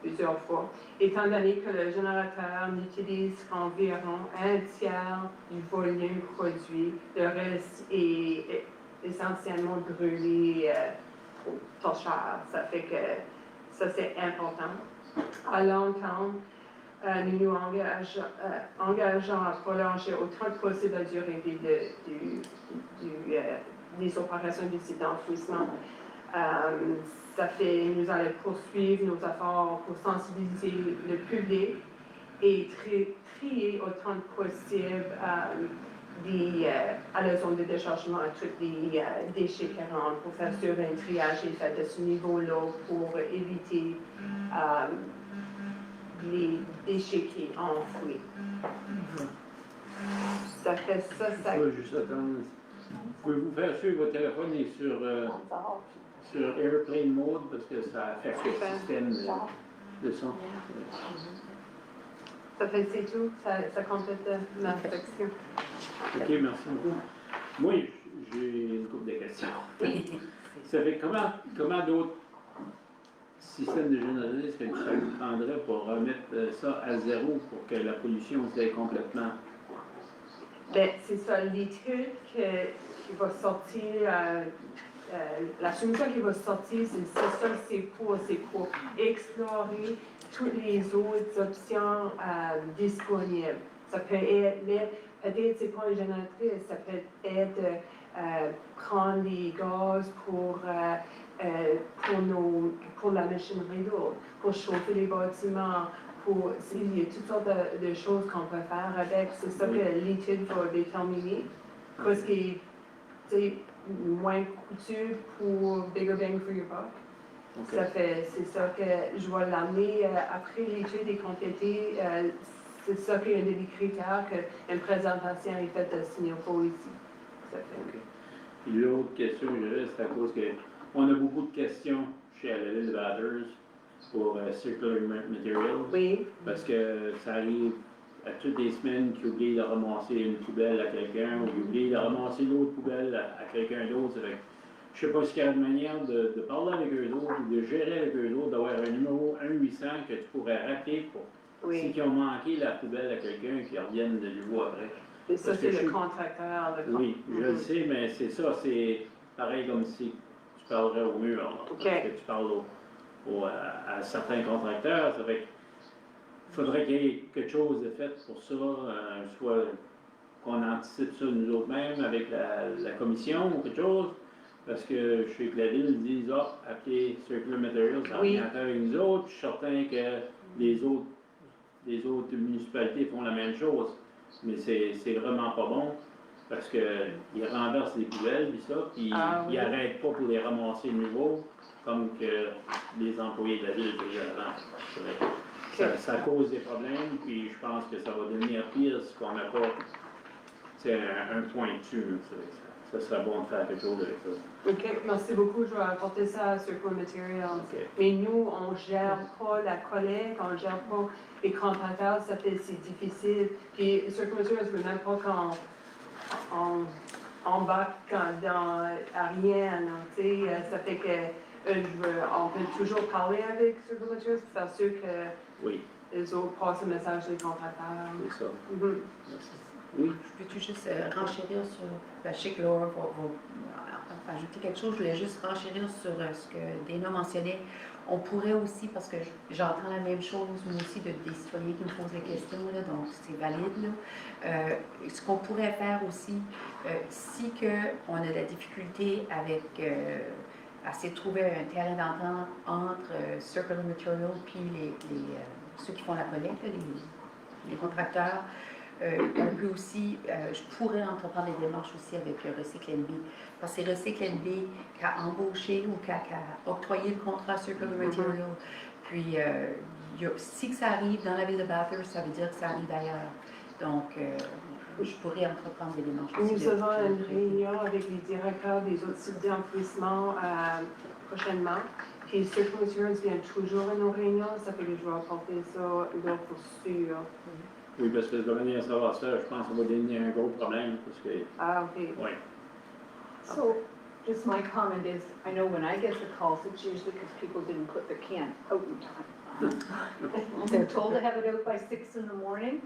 plusieurs fois. Étant donné que le générateur n'utilise qu'environ un tiers du volume produit, le reste est essentiellement brûlé au torcheur. Ça fait que ça, c'est important. À long terme, nous nous engageons à prolonger autant que possible la durée des opérations du site d'enfouissement. Nous allons poursuivre nos efforts pour sensibiliser le public et trier autant que possible à la zone de déchargement à tous les déchets qui rentrent pour s'assurer un triage est fait à ce niveau-là pour éviter les déchets qui enfouis. Ça fait ça, ça. Je vais juste attendre. Pouvez-vous faire suivre votre téléphone et sur Airplane Mode parce que ça affecte le système de son. Ça fait c'est tout, ça complète ma section. Ok, merci beaucoup. Moi, j'ai une couple de questions. Ça fait comment d'autres systèmes de journalisme que ça vous prendrait pour remettre ça à zéro pour que la pollution s'aille complètement? Ben, c'est ça, l'étude qui va sortir, la soumission qui va sortir, c'est pour explorer toutes les autres options disponibles. Ça peut être, peut-être c'est pas une génératrice, ça peut être prendre des gaz pour la machinerie lourde, pour chauffer les bâtiments, il y a toutes sortes de choses qu'on peut faire avec. C'est ça que l'étude va déterminer. Qu'est-ce qui est moins coûteux pour bigger bang for your buck. Okay. C'est ça que je vais l'amener après l'étude est complétée. C'est ça qui est un des critères qu'une présentation est faite à Signopo ici. Ça fait. Okay. Puis l'autre question que j'avais, c'est à cause qu'on a beaucoup de questions chez la ville de Bathurst pour Circular Materials. Oui. Parce que ça arrive à toutes les semaines qu'ils oublient de ramasser une poubelle à quelqu'un ou qu'ils oublient de ramasser l'autre poubelle à quelqu'un d'autre. Je ne sais pas s'il y a une manière de parler avec eux autres ou de gérer avec eux autres, d'avoir un numéro 1-800 que tu pourrais rappeler pour ceux qui ont manqué la poubelle à quelqu'un qui reviennent de nouveau après. Et ça, c'est le contracteur. Oui, je le sais, mais c'est ça, c'est pareil comme si tu parlerais au mur. Là, parce que tu parles à certains contracteurs, ça fait qu'il faudrait qu'il y ait quelque chose de fait pour ça, soit qu'on anticipe ça nous autres mêmes avec la commission ou quelque chose, parce que je sais que la ville dit, appelez Circular Materials, ça revient avec nous autres, je suis certain que les autres municipalités font la même chose, mais c'est vraiment pas bon, parce qu'ils renversent les poubelles, puis ça, puis ils n'arrêtent pas pour les ramasser de nouveau, comme que les employés de la ville faisaient avant. Ça cause des problèmes, puis je pense que ça va devenir pire si on n'a pas un point dessus. Ça serait bon de faire quelque chose avec ça. OK, merci beaucoup. Je vais apporter ça à Circular Materials. Okay. Mais nous, on ne gère pas la collecte, on ne gère pas les contracteurs, c'est difficile. Puis Circular Materials ne veut même pas qu'on embarque à rien. Ça fait que on peut toujours parler avec Circular Materials pour faire sûr que les autres passent le message des contracteurs. C'est ça. Merci. Oui. Je peux-tu juste renchérir sur. Je sais que Laura va ajouter quelque chose. Je voulais juste renchérir sur ce que Dana mentionnait. On pourrait aussi, parce que j'entends la même chose, moi aussi, des citoyens qui me posent des questions, là, donc c'est valide. Là. Ce qu'on pourrait faire aussi, si on a de la difficulté avec. À essayer de trouver un terrain d'entente entre Circular Materials puis ceux qui font la collecte, les contracteurs. On peut aussi, je pourrais entreprendre des démarches aussi avec Recycle NB. Parce que c'est Recycle NB qui a embauché ou qui a octroyé le contrat Circular Materials. Puis, si ça arrive dans la ville de Bathurst, ça veut dire que ça arrive ailleurs. Donc, je pourrais entreprendre des démarches aussi. Nous avons une réunion avec les directeurs des autres sites d'enfouissement prochainement. Puis Circular Materials vient toujours à nos réunions, ça fait que je vais apporter ça là pour sûr. Oui, parce que de la manière à savoir ça, je pense que ça va devenir un gros problème, parce que... OK. Oui. So, just my comment is, I know when I get the calls, it's usually because people didn't put the can out in time. They're told to have it out by 6 in the morning,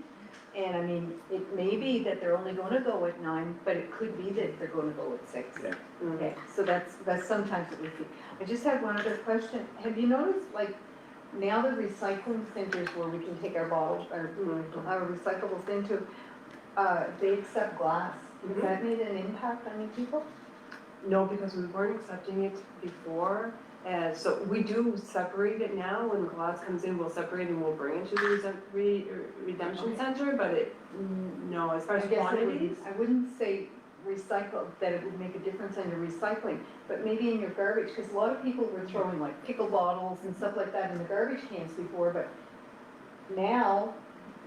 and I mean, it may be that they're only going to go at 9, but it could be that they're going to go at 6. Yeah. Okay, so that's sometimes what we see. I just have one other question. Have you noticed, like, now the recycling centers where we can take our bottles, our recyclables into, they accept glass. Has that made an impact on you people? No, because we weren't accepting it before. So we do separate it now. When glass comes in, we'll separate and we'll bring it to the redemption center, but no, as far as quantities. I wouldn't say recycle, that it would make a difference on your recycling, but maybe in your garbage, because a lot of people were throwing like pickle bottles and stuff like that in the garbage cans before, but now,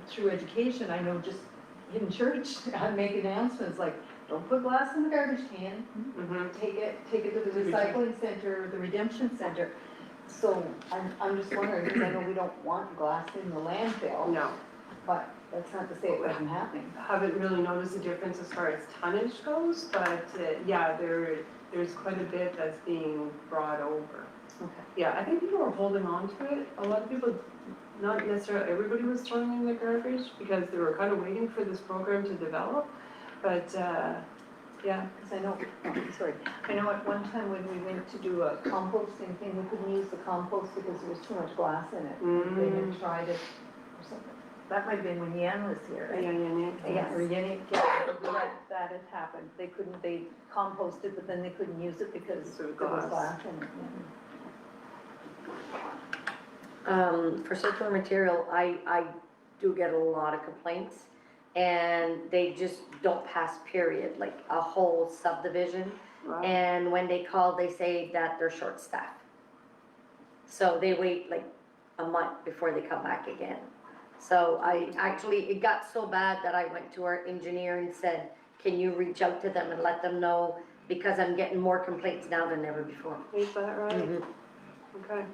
through education, I know just in church, I make announcements like, don't put glass in the garbage can, Mhm. take it to the recycling center, the redemption center. So I'm just wondering, because I know we don't want glass in the landfill, No, but that's not to say it wasn't happening. haven't really noticed a difference as far as tonnage goes, but yeah, there's quite a bit that's being brought over. Okay. Yeah, I think people are holding on to it. A lot of people, not necessarily everybody was throwing in the garbage because they were kind of waiting for this program to develop. But yeah, Because I know, sorry, I know at one time when we went to do a composting thing, we couldn't use the compost because there was too much glass in it. They had tried it or something. That might have been when Yan was here, right? yeah. Yes, or Yenny, yeah, that had happened. They composted, but then they couldn't use it because So there was glass. glass in it. For circular material, I do get a lot of complaints, and they just don't pass, period, like a whole subdivision. Wow. And when they call, they say that they're short-staffed. So they wait like a month before they come back again. So it got so bad that I went to our engineer and said, can you reach out to them and let them know, because I'm getting more complaints now than ever before. Is that right? Mhm. Okay.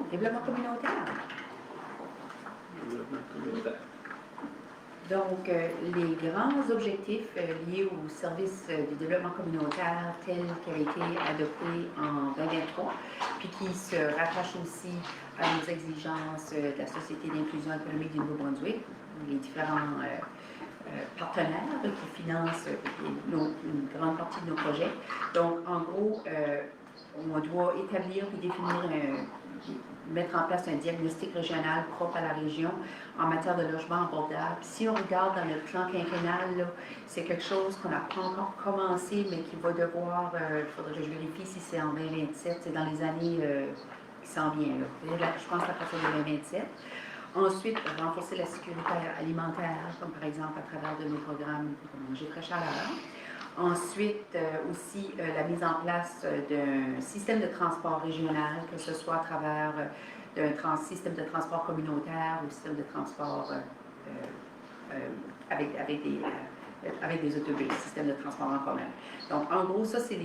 Développement communautaire. Donc, les grands objectifs liés au service du développement communautaire tel qu'il a été adopté en 2023, puis qui se rattache aussi à nos exigences de la Société d'inclusion économique du Nouveau-Brunswick, les différents partenaires qui financent une grande partie de nos projets. Donc, en gros, on doit établir et définir mettre en place un diagnostic régional propre à la région en matière de logement abordable. Si on regarde dans notre plan quinquennal, c'est quelque chose qu'on n'a pas encore commencé, mais qui va devoir, il faudrait que je vérifie si c'est en 2027, c'est dans les années qui s'en viennent. Je pense à partir de 2027. Ensuite, renforcer la sécurité alimentaire, comme par exemple à travers de nos programmes comme Manger très chaleur. Ensuite, aussi la mise en place d'un système de transport régional, que ce soit à travers d'un système de transport communautaire ou système de transport avec des autobus, système de transport en commun. Donc, en gros, ça, c'est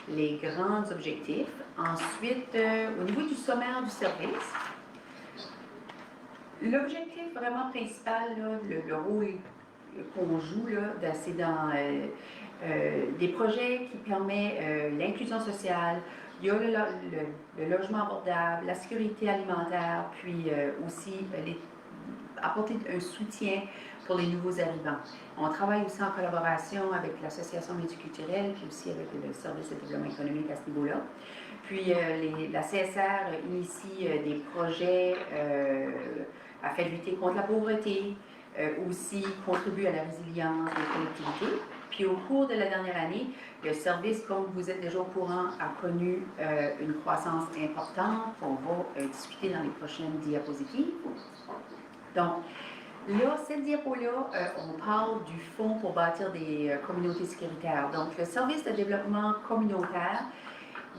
les grands objectifs. Ensuite, au niveau du sommaire du service, l'objectif vraiment principal, là, le rôle qu'on joue, là, c'est dans des projets qui permettent l'inclusion sociale, il y a le logement abordable, la sécurité alimentaire, puis aussi apporter un soutien pour les nouveaux arrivants. On travaille aussi en collaboration avec l'Association multiculturelle, puis aussi avec le service de développement économique à ce niveau-là. Puis la CSR initie des projets afin de lutter contre la pauvreté, aussi contribue à la résilience des collectivités. Puis au cours de la dernière année, le service, comme vous êtes déjà au courant, a connu une croissance importante. On va discuter dans les prochaines diapositives. Donc, là, cette diapo-là, on parle du Fonds pour bâtir des communautés sécuritaires. Donc, le service de développement communautaire,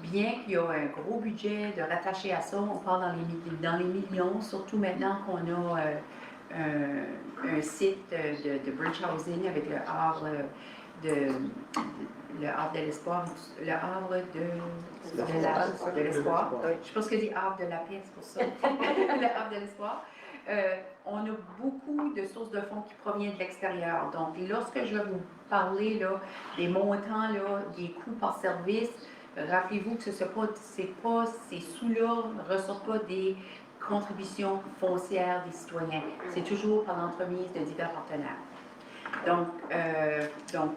bien qu'il y a un gros budget de rattaché à ça, on parle dans les millions, surtout maintenant qu'on a un site de bridge housing avec le havre de l'espoir, le havre de l'espoir. Je pense que je dis havre de la paix, c'est pour ça. Le havre de l'espoir. On a beaucoup de sources de fonds qui proviennent de l'extérieur. Donc, lorsque je vais vous parler là, des montants, là, des coûts par service, rappelez-vous que ces sous-là ne ressortent pas des contributions foncières des citoyens. C'est toujours par l'entremise de divers partenaires. Donc,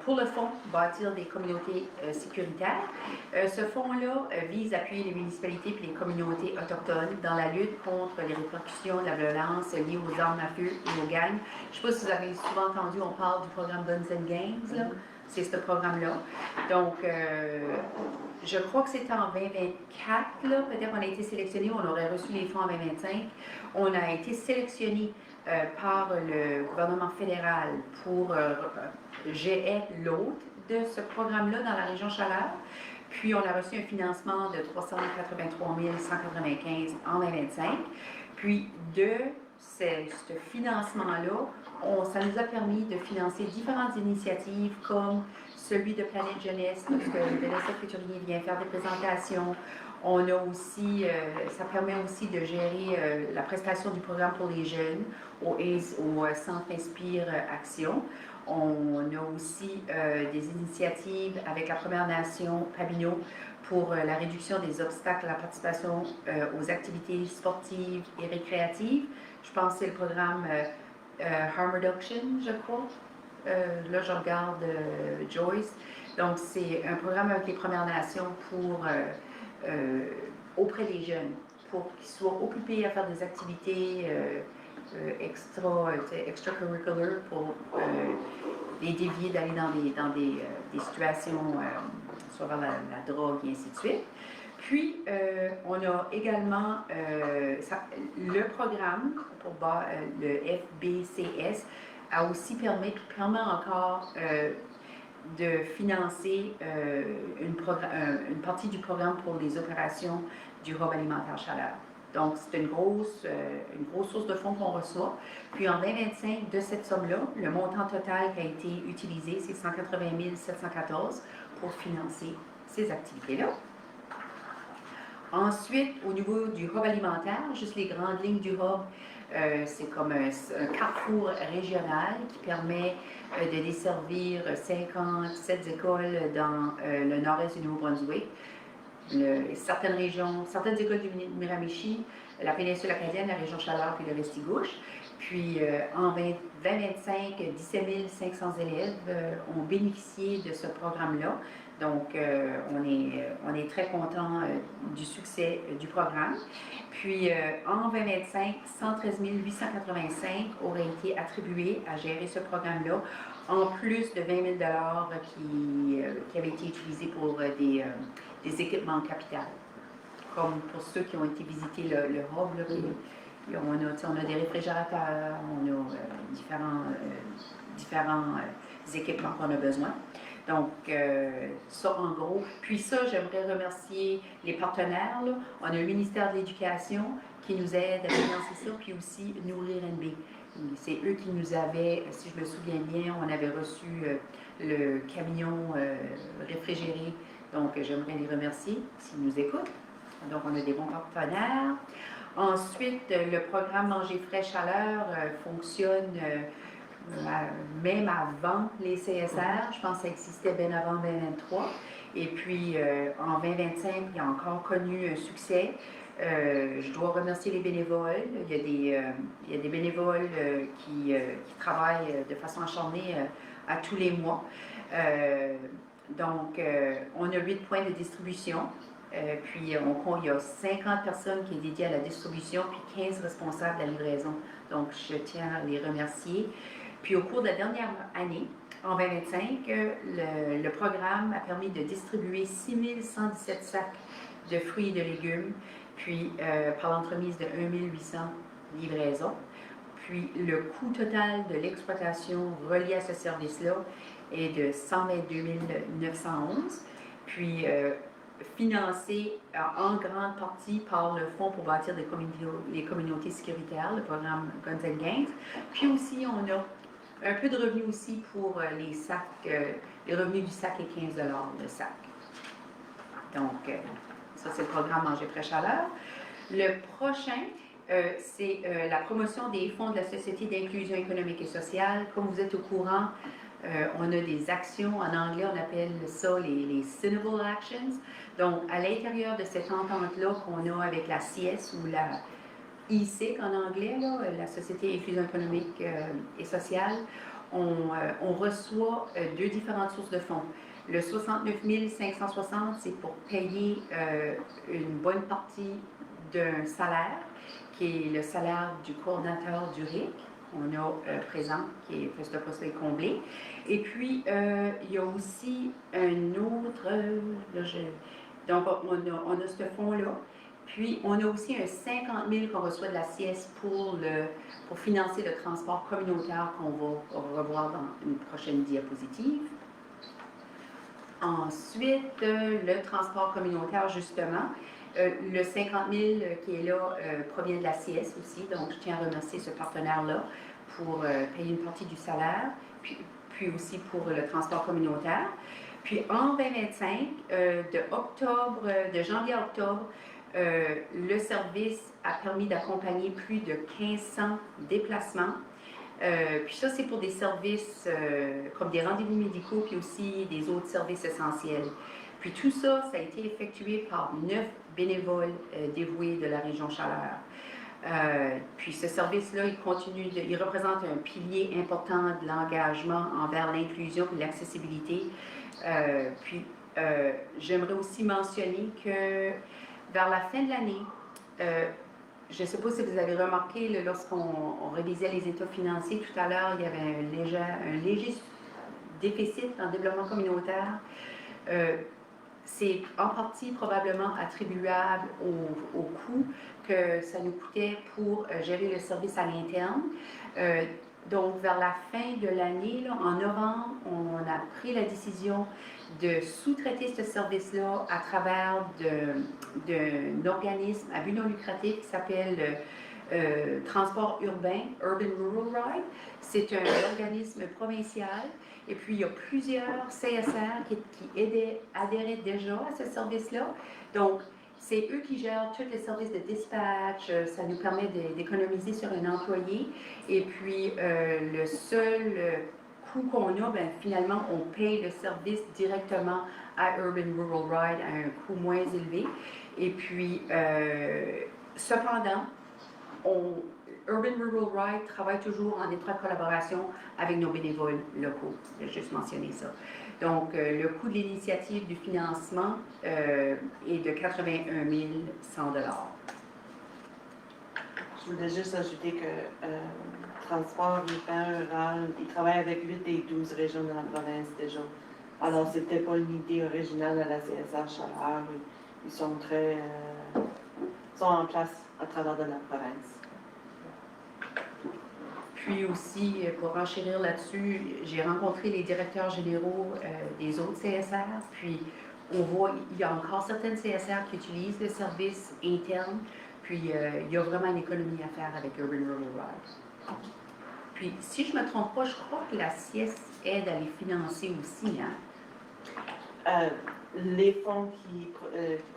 pour le fonds Bâtir des communautés sécuritaires, ce fonds-là vise à appuyer les municipalités et les communautés autochtones dans la lutte contre les répercussions de la violence liée aux armes à feu et aux gangs. Je ne sais pas si vous avez souvent entendu, on parle du programme Guns and Gangs, là. C'est ce programme-là. Donc, je crois que c'était en 2024, là, peut-être qu'on a été sélectionné, on aurait reçu les fonds en 2025. On a été sélectionné par le gouvernement fédéral pour être l'hôte de ce programme-là dans la région Chaleur. Puis, on a reçu un financement de 383 195 en 2025. Puis, de ce financement-là, ça nous a permis de financer différentes initiatives comme celui de Planète Jeunesse, lorsque Vanessa Couturier vient faire des présentations. On a aussi, ça permet aussi de gérer la prestation du programme pour les jeunes au Centre Inspire Action. On a aussi des initiatives avec la Première Nation Pabineau pour la réduction des obstacles à la participation aux activités sportives et récréatives. Je pense que c'est le programme Harm Reduction, je crois. Là, je regarde Joyce. Donc, c'est un programme avec les Premières Nations pour, auprès des jeunes, pour qu'ils soient occupés à faire des activités extracurriculaires pour les dévier d'aller dans des situations sur la drogue et ainsi de suite. Puis, on a également le programme, le FBCS, a aussi permis encore de financer une partie du programme pour les opérations du hub alimentaire chaleur. Donc, c'est une grosse source de fonds qu'on reçoit. Puis, en 2025, de cette somme-là, le montant total qui a été utilisé, c'est 180 714 pour financer ces activités-là. Ensuite, au niveau du hub alimentaire, juste les grandes lignes du hub, c'est comme un carrefour régional qui permet de desservir 57 écoles dans le nord-est du Nouveau-Brunswick. Certaines écoles du Miramichi, la péninsule acadienne, la région Chaleur puis le Restigouche. Puis en 2025, 17 500 élèves ont bénéficié de ce programme-là. Donc, on est très content du succès du programme. Puis, en 2025, 113 885 auraient été attribués à gérer ce programme-là, en plus de 20 000 qui avaient été utilisés pour des équipements capital. Comme pour ceux qui ont été visiter le hub, là, on a des réfrigérateurs, on a différents équipements qu'on a besoin. Donc, ça en gros. Puis ça, j'aimerais remercier les partenaires, là. On a le ministère de l'Éducation qui nous aide à financer ça, puis aussi Nourrir NB. C'est eux qui nous avaient, si je me souviens bien, on avait reçu le camion réfrigéré. Donc, j'aimerais les remercier s'ils nous écoutent. Donc, on a des bons partenaires. Ensuite, le programme Manger frais chaleur fonctionne même avant les CSR. Je pense que ça existait bien avant 2023. Et puis, en 2025, il a encore connu un succès. Je dois remercier les bénévoles. Il y a des bénévoles qui travaillent de façon acharnée à tous les mois. Donc, on a 8 points de distribution. Puis, il y a 50 personnes qui sont dédiées à la distribution, puis 15 responsables de la livraison. Donc, je tiens à les remercier. Puis, au cours de la dernière année, en 2025, le programme a permis de distribuer 6 117 sacs de fruits et de légumes, puis par l'entremise de 1 800 livraisons. Puis, le coût total de l'exploitation relié à ce service-là est de 122 911. Puis, financé en grande partie par le Fonds pour bâtir les communautés sécuritaires, le programme Guns and Gangs. Puis aussi, on a un peu de revenus aussi pour les sacs, les revenus du sac est 15 $ le sac. Donc, ça, c'est le programme Manger frais chaleur. Le prochain, c'est la promotion des fonds de la Société d'inclusion économique et sociale. Comme vous êtes au courant, on a des actions, en anglais on appelle ça les Cinnable Actions. Donc, à l'intérieur de cette entente-là qu'on a avec la CS ou la ICIC en anglais, là, la Société d'inclusion économique et sociale, on reçoit 2 différentes sources de fonds. Le 69 560, c'est pour payer une bonne partie d'un salaire, qui est le salaire du coordinateur du RIC. On a présent, qui est ce poste est comblé. Et puis, il y a aussi un autre, donc on a ce fonds-là. Puis, on a aussi un 50 000 qu'on reçoit de la CS pour financer le transport communautaire qu'on va revoir dans une prochaine diapositive. Ensuite, le transport communautaire, justement. Le 50 000 qui est là provient de la CS aussi, donc je tiens à remercier ce partenaire-là pour payer une partie du salaire, puis aussi pour le transport communautaire. Puis en 2025, de janvier à octobre, le service a permis d'accompagner plus de 1500 déplacements. Puis ça, c'est pour des services comme des rendez-vous médicaux, puis aussi des autres services essentiels. Puis tout ça, ça a été effectué par 9 bénévoles dévoués de la région Chaleur. Puis ce service-là, il représente un pilier important de l'engagement envers l'inclusion et l'accessibilité. J'aimerais aussi mentionner que vers la fin de l'année, je ne sais pas si vous avez remarqué, lorsqu'on révisait les états financiers tout à l'heure, il y avait un léger déficit en développement communautaire. C'est en partie probablement attribuable au coût que ça nous coûtait pour gérer le service à l'interne. Donc, vers la fin de l'année, en novembre, on a pris la décision de sous-traiter ce service-là à travers d'un organisme à but non lucratif qui s'appelle Transport urbain, Urban Rural Ride. C'est un organisme provincial. Et puis, il y a plusieurs CSR qui adhéraient déjà à ce service-là. Donc, c'est eux qui gèrent tous les services de dispatch. Ça nous permet d'économiser sur un employé. Et puis, le seul coût qu'on a, finalement, on paye le service directement à Urban Rural Ride à un coût moins élevé. Et puis, cependant, Urban Rural Ride travaille toujours en étroite collaboration avec nos bénévoles locaux. Je vais juste mentionner ça. Donc, le coût de l'initiative du financement est de 81 100 $. Je voulais juste ajouter que Transport urbain rural, il travaille avec 8 des 12 régions de la province déjà. Alors, c'était pas une idée originale de la CSR Chaleur. Ils sont sont en place à travers de la province. Puis aussi, pour enchérir là-dessus, j'ai rencontré les directeurs généraux des autres CSR, puis on voit, il y a encore certaines CSR qui utilisent le service interne, puis il y a vraiment une économie à faire avec Urban Rural Ride. Puis, si je ne me trompe pas, je crois que la CIES aide à les financer aussi, hein? Les fonds qui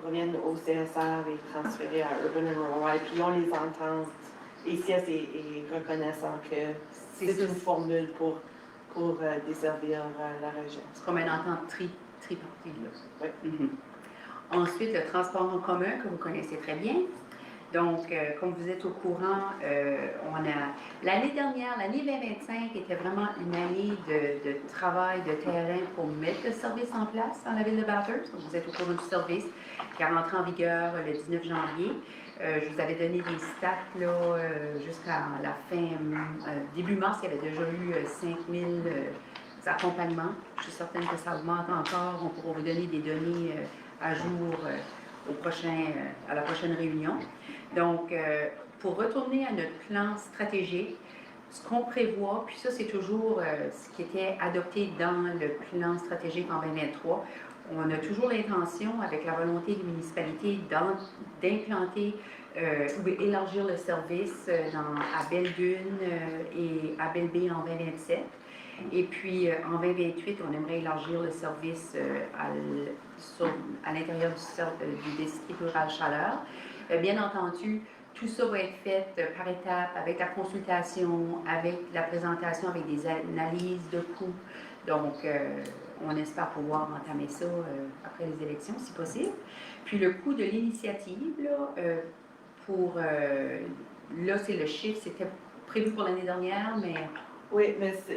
proviennent au CSR et transférés à Urban Rural Ride, puis on les entend. Et CIES est reconnaissant que c'est une formule pour desservir la région. C'est comme une entente tripartite, là. Oui. Mm-hmm. Ensuite, le transport en commun, que vous connaissez très bien. Donc, comme vous êtes au courant, l'année dernière, l'année 2025 était vraiment une année de travail de terrain pour mettre le service en place dans la ville de Bathurst. Donc, vous êtes au courant du service qui est rentré en vigueur le 19 janvier. Je vous avais donné des stats jusqu'à la fin, début mars, il y avait déjà eu 5000 accompagnements. Je suis certaine que ça augmente encore. On pourra vous donner des données à jour à la prochaine réunion. Donc, pour retourner à notre plan stratégique, ce qu'on prévoit, puis ça c'est toujours ce qui était adopté dans le plan stratégique en 2023, on a toujours l'intention, avec la volonté des municipalités, d'implanter ou élargir le service à Belle-Dune et à Belle-Baie en 2027. Et puis, en 2028, on aimerait élargir le service à l'intérieur du district rural Chaleur. Bien entendu, tout ça va être fait par étapes, avec la consultation, avec la présentation, avec des analyses de coûts. Donc, on espère pouvoir entamer ça après les élections, si possible. Puis, le coût de l'initiative, là, c'est le chiffre, c'était prévu pour l'année dernière, mais... Oui, mais ça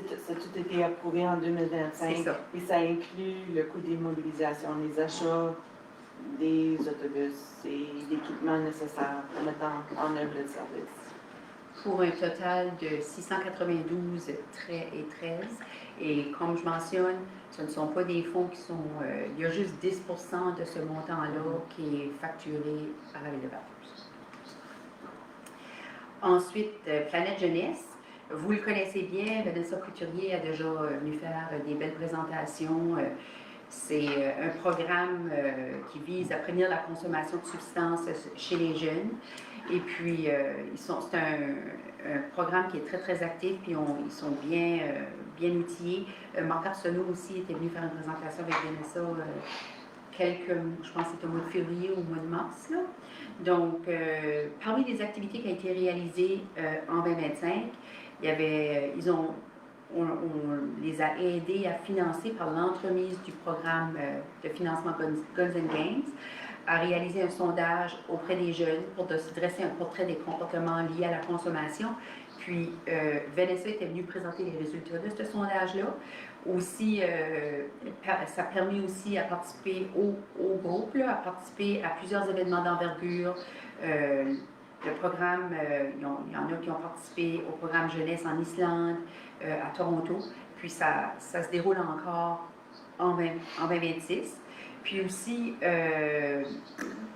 a tout été approuvé en 2025. C'est ça. Et ça inclut le coût des mobilisations, les achats des autobus et l'équipement nécessaire pour mettre en œuvre le service. Pour un total de 692 traits et 13. Et comme je mentionne, ce ne sont pas des fonds qui sont... il y a juste 10 % de ce montant-là qui est facturé par la Ville de Bathurst. Ensuite, Planète Jeunesse. Vous le connaissez bien, Vanessa Couturier a déjà venu faire des belles présentations. C'est un programme qui vise à prévenir la consommation de substances chez les jeunes. Et puis, c'est un programme qui est très, très actif, puis ils sont bien, bien outillés. Marc Arsenault aussi était venu faire une présentation avec Vanessa je pense que c'était au mois de février ou au mois de mars. Là. Donc, parmi les activités qui ont été réalisées en 2025, on les a aidés à financer par l'entremise du programme de financement Guns and Games, à réaliser un sondage auprès des jeunes pour se dresser un portrait des comportements liés à la consommation. Puis, Vanessa était venue présenter les résultats de ce sondage-là. Aussi, ça a permis aussi à participer au groupe, là, à participer à plusieurs événements d'envergure. Le programme, il y en a qui ont participé au programme jeunesse en Islande, à Toronto. Puis ça se déroule encore en 2026. Puis aussi,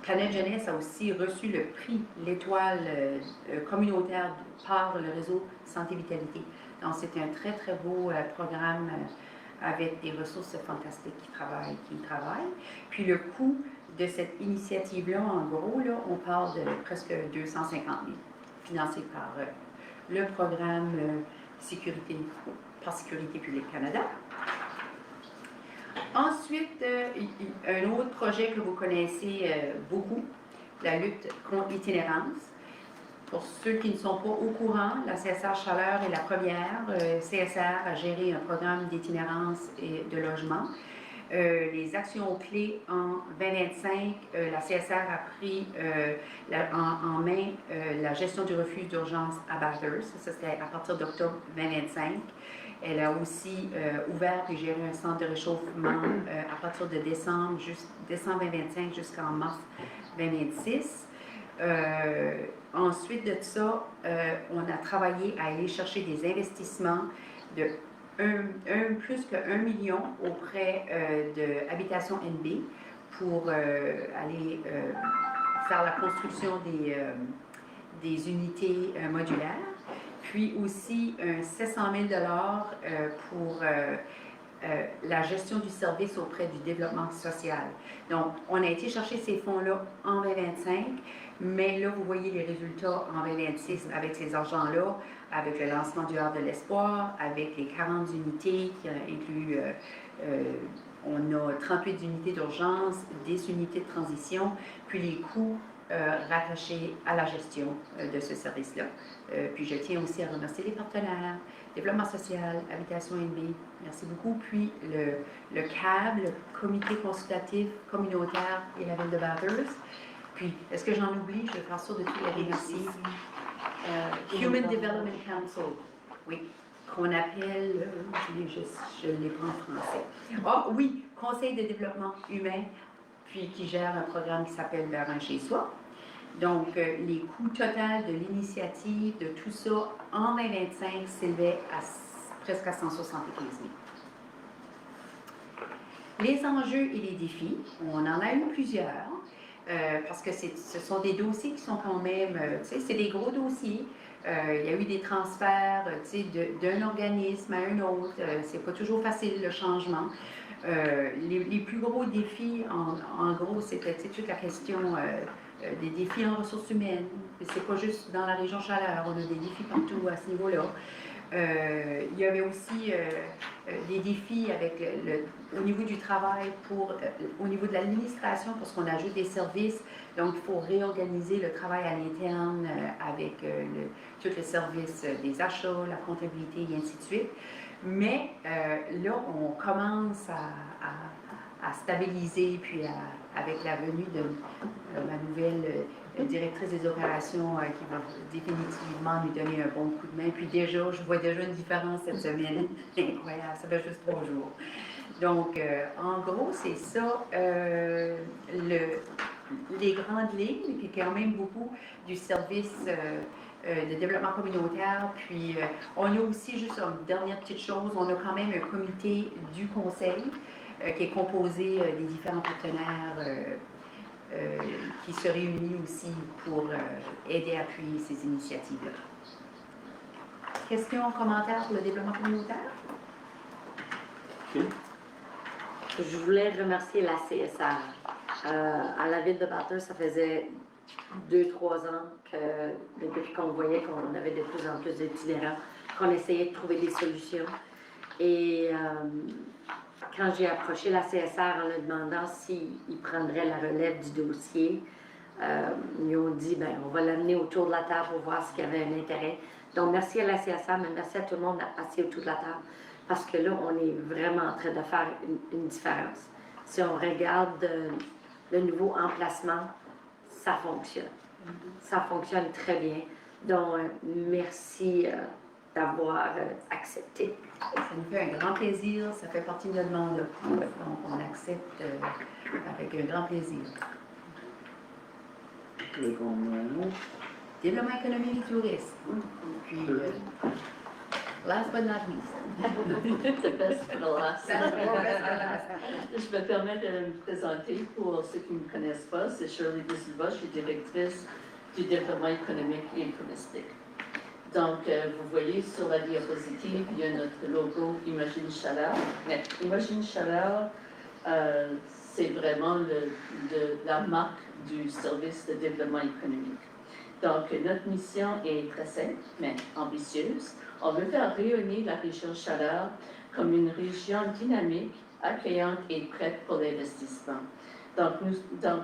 Planète Jeunesse a aussi reçu le prix, l'étoile communautaire par le réseau Santé Vitalité. Donc, c'est un très, très beau programme avec des ressources fantastiques qui travaillent. Puis le coût de cette initiative-là, en gros, là, on parle de presque 250 000, financé par le programme Sécurité publique Canada. Ensuite, un autre projet que vous connaissez beaucoup, la lutte contre l'itinérance. Pour ceux qui ne sont pas au courant, la CSR Chaleur est la première CSR à gérer un programme d'itinérance et de logement. Les actions clés en 2025, la CSR a pris en main la gestion du refuge d'urgence à Bathurst. Ça, c'était à partir d'octobre 2025. Elle a aussi ouvert et géré un centre de réchauffement à partir de décembre 2025 jusqu'en mars 2026. Ensuite de ça, on a travaillé à aller chercher des investissements de plus que 1 million auprès de Habitation NB pour aller faire la construction des unités modulaires. Puis aussi 700 000 pour la gestion du service auprès du développement social. Donc, on a été chercher ces fonds-là en 2025, mais là, vous voyez les résultats en 2026 avec ces argents-là, avec le lancement du Havre de l'Espoir, avec les 40 unités qui incluent, on a 38 unités d'urgence, 10 unités de transition, puis les coûts rattachés à la gestion de ce service-là. Puis je tiens aussi à remercier les partenaires, Développement social, Habitation NB, merci beaucoup. Puis le CAB, le Comité consultatif communautaire et la Ville de Bathurst. Puis, est-ce que j'en oublie? Je vais faire sûr de tous les remercier. Human Development Council, oui, qu'on appelle, je l'ai pas en français. Ah oui, Conseil de développement humain, puis qui gère un programme qui s'appelle Vers un chez soi. Donc, les coûts totaux de l'initiative, de tout ça, en 2025, s'élevaient à presque à 175 000. Les enjeux et les défis, on en a eu plusieurs, parce que ce sont des dossiers qui sont quand même, tu sais, c'est des gros dossiers. Il y a eu des transferts, tu sais, d'un organisme à un autre. C'est pas toujours facile, le changement. Les plus gros défis, en gros, c'était toute la question des défis en ressources humaines. C'est pas juste dans la région Chaleur, on a des défis partout à ce niveau-là. Il y avait aussi des défis avec au niveau du travail, au niveau de l'administration, parce qu'on ajoute des services. Donc, il faut réorganiser le travail à l'interne avec tous les services des achats, la comptabilité et ainsi de suite. Mais là, on commence à stabiliser, puis avec la venue de ma nouvelle directrice des opérations qui va définitivement nous donner un bon coup de main. Puis déjà, je vois déjà une différence cette semaine. Incroyable, ça fait juste 3 jours. Donc, en gros, c'est ça, les grandes lignes, puis quand même beaucoup du service de développement communautaire. Puis, on a aussi, juste une dernière petite chose, on a quand même un comité du conseil qui est composé des différents partenaires qui se réunissent aussi pour aider à appuyer ces initiatives-là. Questions, commentaires sur le développement communautaire? OK. Je voulais remercier la CSR. À la ville de Bathurst, ça faisait 2-3 ans que, depuis qu'on voyait qu'on avait de plus en plus d'itinérants, qu'on essayait de trouver des solutions. Et quand j'ai approché la CSR en leur demandant s'ils prendraient la relève du dossier, ils ont dit, ben, on va l'amener autour de la table pour voir s'il y avait un intérêt. Donc, merci à la CSR, mais merci à tout le monde d'être autour de la table, parce que là, on est vraiment en train de faire une différence. Si on regarde le nouveau emplacement, ça fonctionne. Ça fonctionne très bien. Donc, merci d'avoir accepté. Ça nous fait un grand plaisir, ça fait partie de notre mandat. Donc, on accepte avec un grand plaisir. Développement économique et tourisme. Puis, last but not least. The best for the last. Best for last. Je me permets de me présenter pour ceux qui ne me connaissent pas. C'est Shirley De Silva, je suis directrice du développement économique et touristique. Donc, vous voyez sur la diapositive, il y a notre logo Imagine Chaleur. Mais Imagine Chaleur, c'est vraiment la marque du service de développement économique. Donc, notre mission est très simple, mais ambitieuse. On veut faire rayonner la région Chaleur comme une région dynamique, accueillante et prête pour l'investissement. Donc,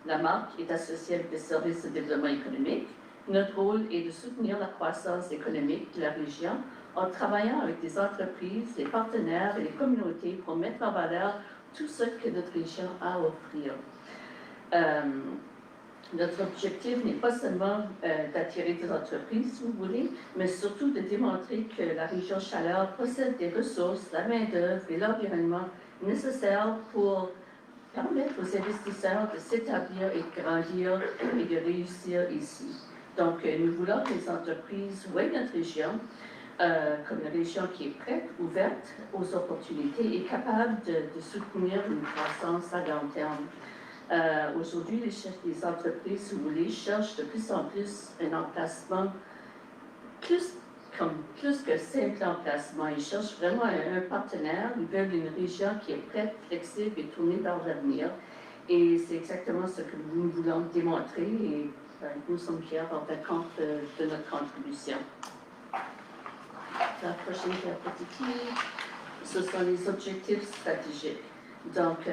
la marque est associée avec des services de développement économique. Notre rôle est de soutenir la croissance économique de la région en travaillant avec des entreprises, les partenaires et les communautés pour mettre en valeur tout ce que notre région a à offrir. Notre objectif n'est pas seulement d'attirer des entreprises, si vous voulez, mais surtout de démontrer que la région Chaleur possède des ressources, la main-d'œuvre et l'environnement nécessaires pour permettre aux investisseurs de s'établir et de grandir et de réussir ici. Donc, nous voulons que les entreprises voient notre région comme une région qui est prête, ouverte aux opportunités et capable de soutenir une croissance à long terme. Aujourd'hui, les entreprises, si vous voulez, cherchent de plus en plus un emplacement, plus que simple emplacement. Ils cherchent vraiment un partenaire. Ils veulent une région qui est prête, flexible et tournée vers l'avenir. Et c'est exactement ce que nous voulons démontrer et nous sommes fiers en fin de compte de notre contribution. La prochaine diapositive, ce sont les objectifs stratégiques. Donc,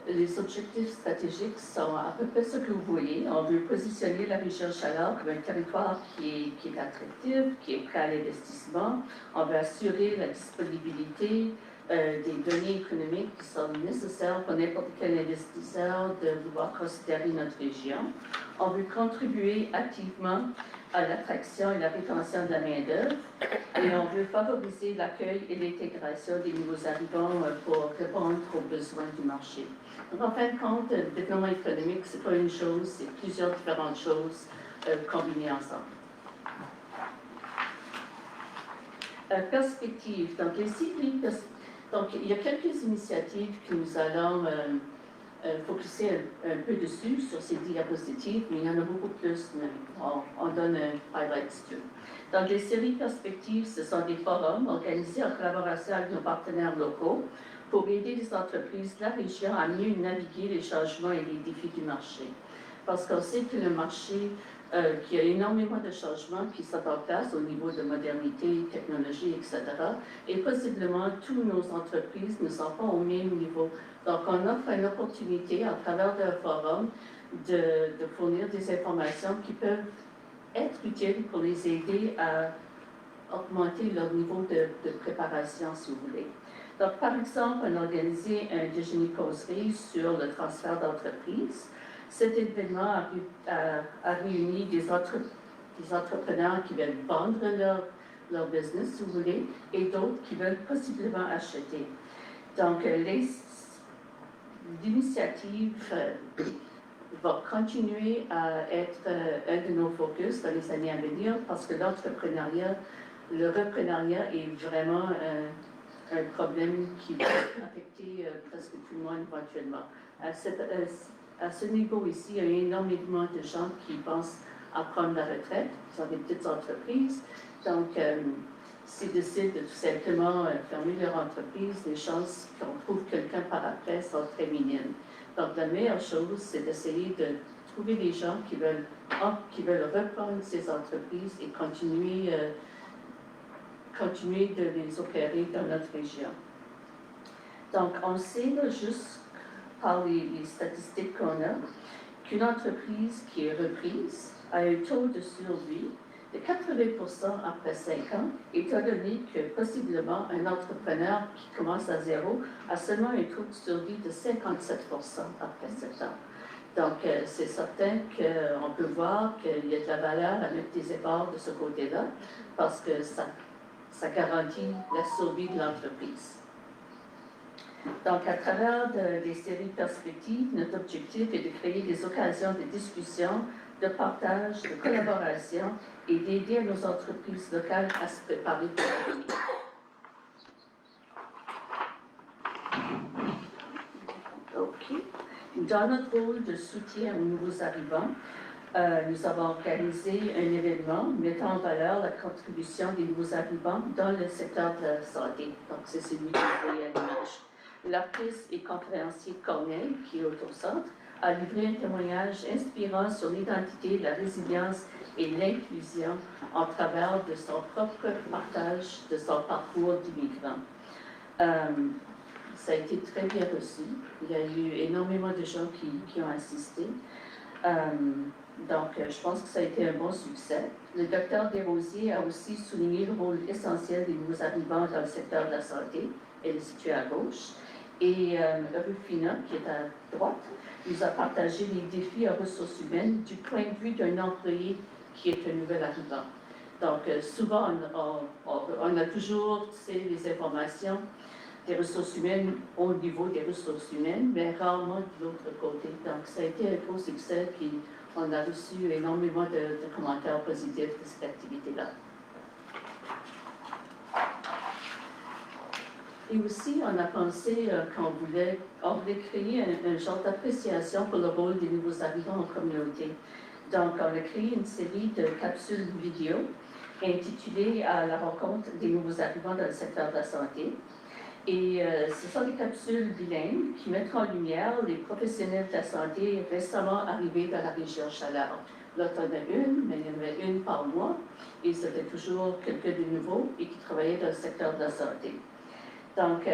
les objectifs stratégiques sont à peu près ce que vous voyez. On veut positionner la région Chaleur comme un territoire qui est attractif, qui est prêt à l'investissement. On veut assurer la disponibilité des données économiques qui sont nécessaires pour n'importe quel investisseur de vouloir considérer notre région. On veut contribuer activement à l'attraction et la rétention de la main-d'œuvre et on veut favoriser l'accueil et l'intégration des nouveaux arrivants pour répondre aux besoins du marché. Donc, en fin de compte, le développement économique, ce n'est pas une chose, c'est plusieurs différentes choses combinées ensemble. Perspective. Donc, donc, il y a quelques initiatives que nous allons focuser un peu dessus sur ces diapositives, mais il y en a beaucoup plus, mais on donne un highlight dessus. Donc, les séries perspectives, ce sont des forums organisés en collaboration avec nos partenaires locaux pour aider les entreprises de la région à mieux naviguer les changements et les défis du marché. Parce qu'on sait que le marché, qu'il y a énormément de changements qui sont en place au niveau de modernité, technologie, etc. Et possiblement, toutes nos entreprises ne sont pas au même niveau. Donc, on offre une opportunité à travers un forum de fournir des informations qui peuvent être utiles pour les aider à augmenter leur niveau de préparation, si vous voulez. Donc, par exemple, on a organisé un déjeuner causerie sur le transfert d'entreprise. Cet événement a réuni des entrepreneurs qui veulent vendre leur business, si vous voulez, et d'autres qui veulent possiblement acheter. Donc, l'initiative va continuer à être un de nos focus dans les années à venir parce que le reprenariat est vraiment un problème qui va affecter presque tout le monde éventuellement. À ce niveau ici, il y a énormément de gens qui pensent à prendre la retraite, qui sont des petites entreprises. Donc, s'ils décident de tout simplement fermer leur entreprise, les chances qu'on trouve quelqu'un par après sont très minimes. Donc, la meilleure chose, c'est d'essayer de trouver des gens qui veulent reprendre ces entreprises et continuer de les opérer dans notre région. Donc, on sait là, juste par les statistiques qu'on a, qu'une entreprise qui est reprise a un taux de survie de 80% après 5 ans, étant donné que possiblement un entrepreneur qui commence à zéro a seulement un taux de survie de 57% après 7 ans. Donc, c'est certain qu'on peut voir qu'il y a de la valeur à mettre des efforts de ce côté-là, parce que ça garantit la survie de l'entreprise. Donc, à travers des séries de perspectives, notre objectif est de créer des occasions de discussion, de partage, de collaboration et d'aider nos entreprises locales à se préparer pour l'avenir. OK. Dans notre rôle de soutien aux nouveaux arrivants, nous avons organisé un événement mettant en valeur la contribution des nouveaux arrivants dans le secteur de la santé. Donc, c'est celui que vous voyez à l'image. L'artiste et conférencier Corneille, qui est au centre, a livré un témoignage inspirant sur l'identité, la résilience et l'inclusion en travers de son propre partage de son parcours d'immigrant. Ça a été très bien reçu. Il y a eu énormément de gens qui ont assisté. Donc, je pense que ça a été un bon succès. Le docteur Desrosiers a aussi souligné le rôle essentiel des nouveaux arrivants dans le secteur de la santé. Elle est située à gauche. Et Rufina, qui est à droite, nous a partagé les défis en ressources humaines du point de vue d'un employé qui est un nouvel arrivant. Donc, souvent, on a toujours, les informations des ressources humaines au niveau des ressources humaines, mais rarement de l'autre côté. Donc, ça a été un gros succès, puis on a reçu énormément de commentaires positifs de cette activité-là. Et aussi, on a pensé qu'on voulait créer un genre d'appréciation pour le rôle des nouveaux arrivants en communauté. Donc, on a créé une série de capsules vidéo intitulées à la rencontre des nouveaux arrivants dans le secteur de la santé. Et ce sont des capsules bilingues qui mettent en lumière les professionnels de la santé récemment arrivés dans la région Chaleur. Là, on a une, mais il y en avait une par mois, et c'était toujours quelqu'un de nouveau et qui travaillait dans le secteur de la santé. Donc,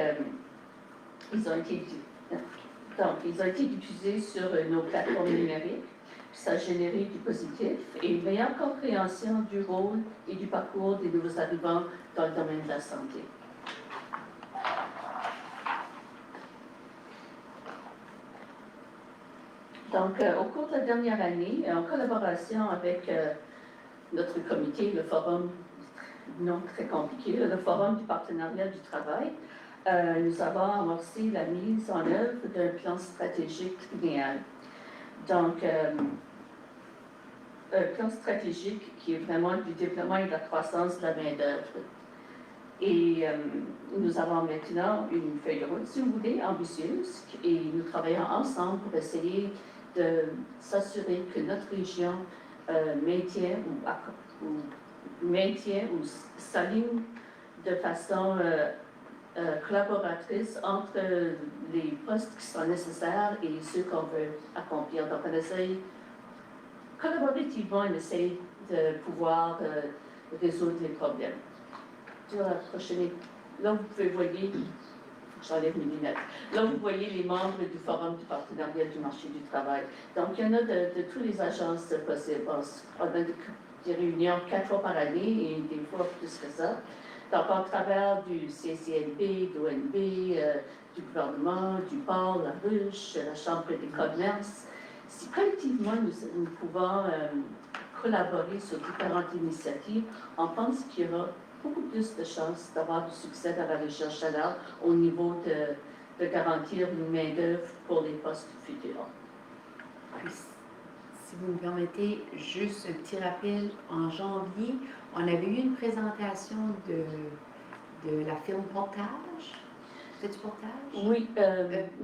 ils ont été diffusés sur nos plateformes numériques. Ça a généré du positif et une meilleure compréhension du rôle et du parcours des nouveaux arrivants dans le domaine de la santé. Donc, au cours de la dernière année, en collaboration avec notre comité, le forum, non très compliqué, le forum du partenariat du travail, nous avons amorcé la mise en œuvre d'un plan stratégique triennal. Donc, un plan stratégique qui est vraiment du développement et de la croissance de la main-d'œuvre. Et nous avons maintenant une feuille de route, si vous voulez, ambitieuse, et nous travaillons ensemble pour essayer de s'assurer que notre région maintient ou s'aligne de façon collaboratrice entre les postes qui sont nécessaires et ceux qu'on veut accomplir. Donc, on essaye, collaborativement, on essaye de pouvoir résoudre les problèmes. Sur la prochaine, là, vous pouvez voir, j'enlève mes lunettes. Là, vous voyez les membres du Forum du partenariat du marché du travail. Donc, il y en a de toutes les agences possibles. On a des réunions 4 fois par année et des fois plus que ça. Donc, à travers du CCNB, de l'ONB, du gouvernement, du port, la ruche, la Chambre des commerces, si collectivement nous pouvons collaborer sur différentes initiatives, on pense qu'il y aura beaucoup plus de chances d'avoir du succès dans la région Chaleur au niveau de garantir une main-d'œuvre pour les postes futurs. Puis, si vous me permettez, juste un petit rappel, en janvier, on avait eu une présentation de la firme Portage. C'est-tu portage? Oui,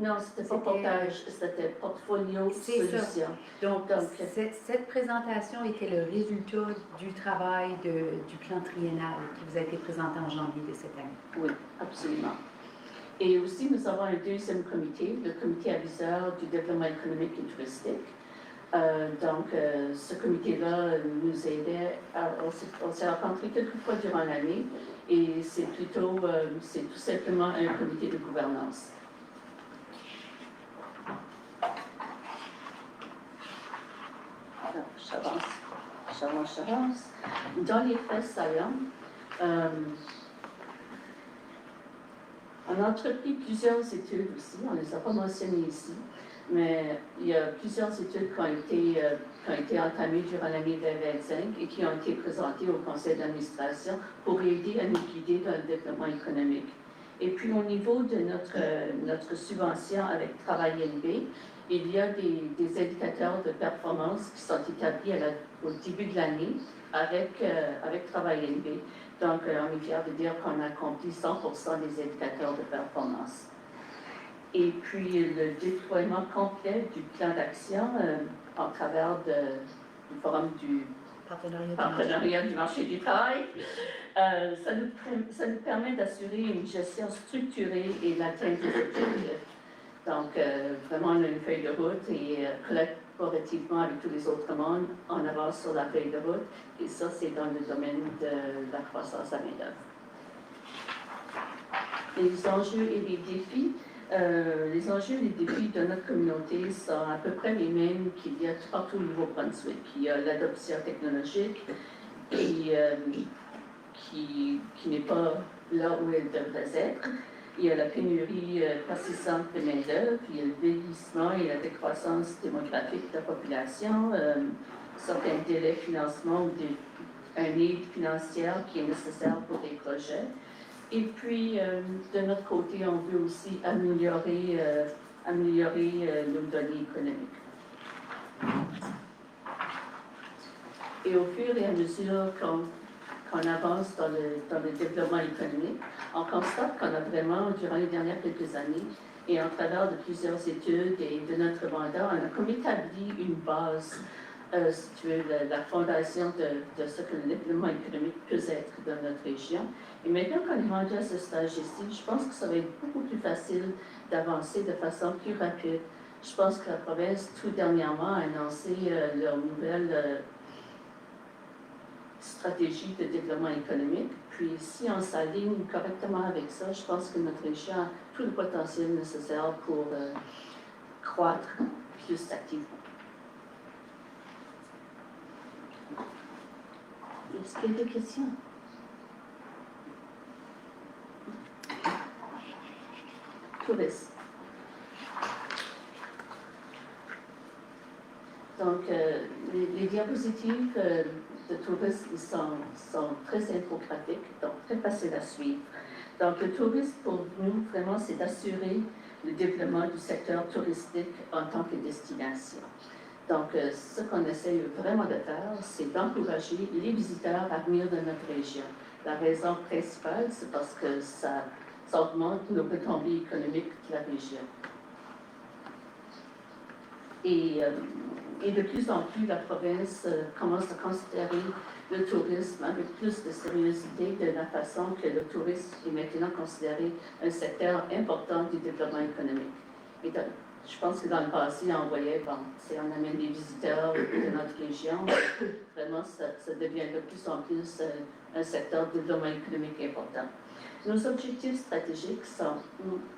non, c'était pas c'était- portage, c'était portfolio C'est ça. solution. Donc, Donc, cette présentation était le résultat du travail du plan triennal qui vous a été présenté en janvier de cette année. Oui, absolument. Et aussi, nous avons un deuxième comité, le comité aviseur du développement économique et touristique. Ce comité-là nous aidait, on s'est rencontrés quelques fois durant l'année et c'est tout simplement un comité de gouvernance. Alors, j'avance. Dans les faits saillants, on a entrepris plusieurs études aussi, on ne les a pas mentionnées ici, mais il y a plusieurs études qui ont été entamées durant l'année 2025 et qui ont été présentées au conseil d'administration pour aider à nous guider dans le développement économique. Et puis au niveau de notre subvention avec Travail NB, il y a des indicateurs de performance qui sont établis au début de l'année avec Travail NB. Donc, on est fiers de dire qu'on a accompli 100% des indicateurs de performance. Et puis, le déploiement complet du plan d'action en travers du forum du partenariat du marché du travail, ça nous permet d'assurer une gestion structurée et l'atteinte des objectifs. Donc, vraiment, on a une feuille de route et collaborativement avec tous les autres mondes, on avance sur la feuille de route. Et ça, c'est dans le domaine de la croissance à main-d'œuvre. Les enjeux et les défis. Les enjeux et les défis de notre communauté sont à peu près les mêmes qu'il y a partout au Nouveau-Brunswick. Il y a l'adoption technologique qui n'est pas là où elle devrait être. Il y a la pénurie persistante de main-d'œuvre, il y a le vieillissement et la décroissance démographique de la population, certains délais de financement ou une aide financière qui est nécessaire pour des projets. Et puis, de notre côté, on veut aussi améliorer nos données économiques. Et au fur et à mesure qu'on avance dans le développement économique, on constate qu'on a vraiment, durant les dernières quelques années, et en travers de plusieurs études et de notre mandat, on a comme établi une base, si tu veux, la fondation de ce que le développement économique peut être dans notre région. Et maintenant qu'on est rendu à ce stage ici, je pense que ça va être beaucoup plus facile d'avancer de façon plus rapide. Je pense que la province, tout dernièrement, a annoncé leur nouvelle stratégie de développement économique. Puis, si on s'aligne correctement avec ça, je pense que notre région a tout le potentiel nécessaire pour croître plus activement. Est-ce qu'il y a des questions? Tourisme. Donc, les diapositives de tourisme sont très infographiques, donc très faciles à suivre. Donc, le tourisme, pour nous, vraiment, c'est d'assurer le développement du secteur touristique en tant que destination. Donc, ce qu'on essaie vraiment de faire, c'est d'encourager les visiteurs à venir de notre région. La raison principale, c'est parce que ça augmente nos retombées économiques de la région. Et de plus en plus, la province commence à considérer le tourisme avec plus de sérieuxité de la façon que le tourisme est maintenant considéré un secteur important du développement économique. Et donc, je pense que dans le passé, on voyait, on amène des visiteurs de notre région, vraiment, ça devient de plus en plus un secteur de développement économique important. Nos objectifs stratégiques sont,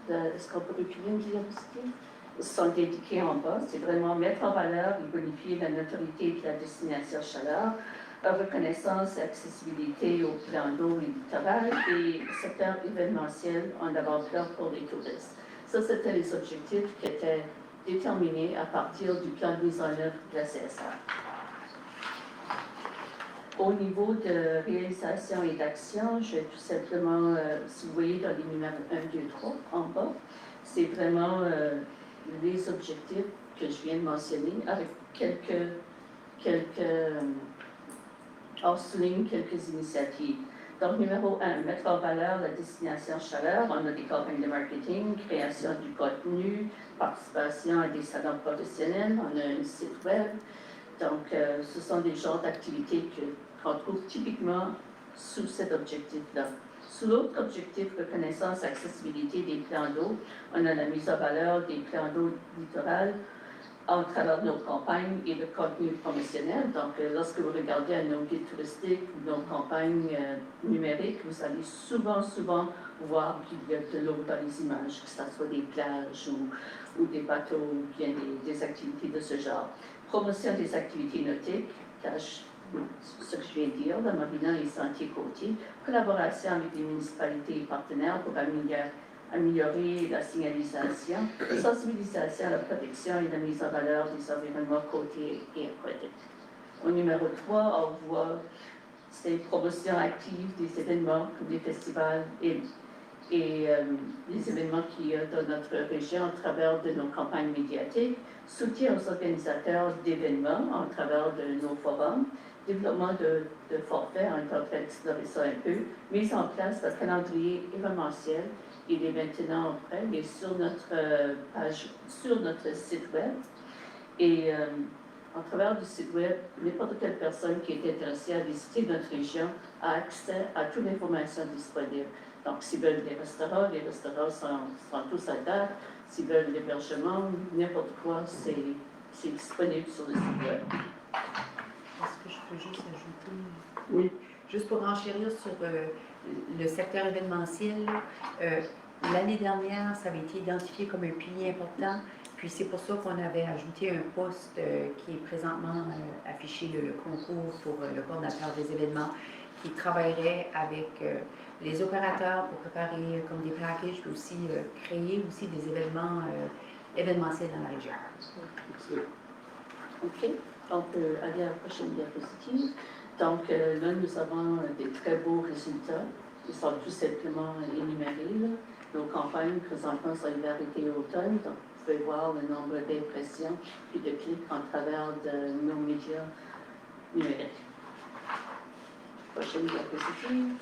est-ce qu'on peut reculer une diapositive? Sont indiqués en bas, c'est vraiment mettre en valeur et bonifier la notoriété de la destination chaleur, reconnaissance et accessibilité au plan d'eau et littoral et secteur événementiel en avant-plan pour les touristes. Ça, c'était les objectifs qui étaient déterminés à partir du plan de mise en œuvre de la CSR. Au niveau de réalisation et d'action, je vais tout simplement, si vous voyez dans les numéros 1, 2, 3 en bas, c'est vraiment les objectifs que je viens de mentionner avec on souligne quelques initiatives. Donc, numéro 1, mettre en valeur la destination chaleur. On a des campagnes de marketing, création du contenu, participation à des salons professionnels. On a un site web. Donc, ce sont des genres d'activités qu'on trouve typiquement sous cet objectif-là. Sous l'autre objectif, reconnaissance, accessibilité des plans d'eau, on a la mise en valeur des plans d'eau littoral en travers de nos campagnes et le contenu promotionnel. Donc, lorsque vous regardez nos guides touristiques ou nos campagnes numériques, vous allez souvent voir qu'il y a de l'eau dans les images, que ce soit des plages ou des bateaux ou bien des activités de ce genre. Promotion des activités nautiques, ce que je viens de dire, la marina et les sentiers côtiers, collaboration avec les municipalités et partenaires pour améliorer la signalisation, sensibilisation à la protection et la mise en valeur des environnements côtiers et aquatiques. Au numéro 3, on voit ces promotions actives des événements comme des festivals et les événements qu'il y a dans notre région à travers de nos campagnes médiatiques, soutien aux organisateurs d'événements à travers de nos forums, développement de forfaits, on est en train d'explorer ça un peu, mise en place d'un calendrier événementiel. Il est maintenant prêt, il est sur notre page, sur notre site web. Et à travers du site web, n'importe quelle personne qui est intéressée à visiter notre région a accès à toute l'information disponible. Donc, s'ils veulent les restaurants sont tous à date. S'ils veulent l'hébergement, n'importe quoi, c'est disponible sur le site web. Est-ce que je peux juste ajouter? Oui. Juste pour enchérir sur le secteur événementiel, l'année dernière, ça avait été identifié comme un pilier important. Puis c'est pour ça qu'on avait ajouté un poste qui est présentement affiché, le concours pour le coordinateur des événements, qui travaillerait avec les opérateurs pour préparer comme des packages, puis aussi créer aussi des événements événementiels dans la région. OK. On peut aller à la prochaine diapositive. Donc, là, nous avons des très beaux résultats. Ils sont tout simplement énumérés. Là. Nos campagnes, présentement, sont hiver, été et automne. Donc, vous pouvez voir le nombre d'impressions et de clics en travers de nos médias numériques. Prochaine diapositive.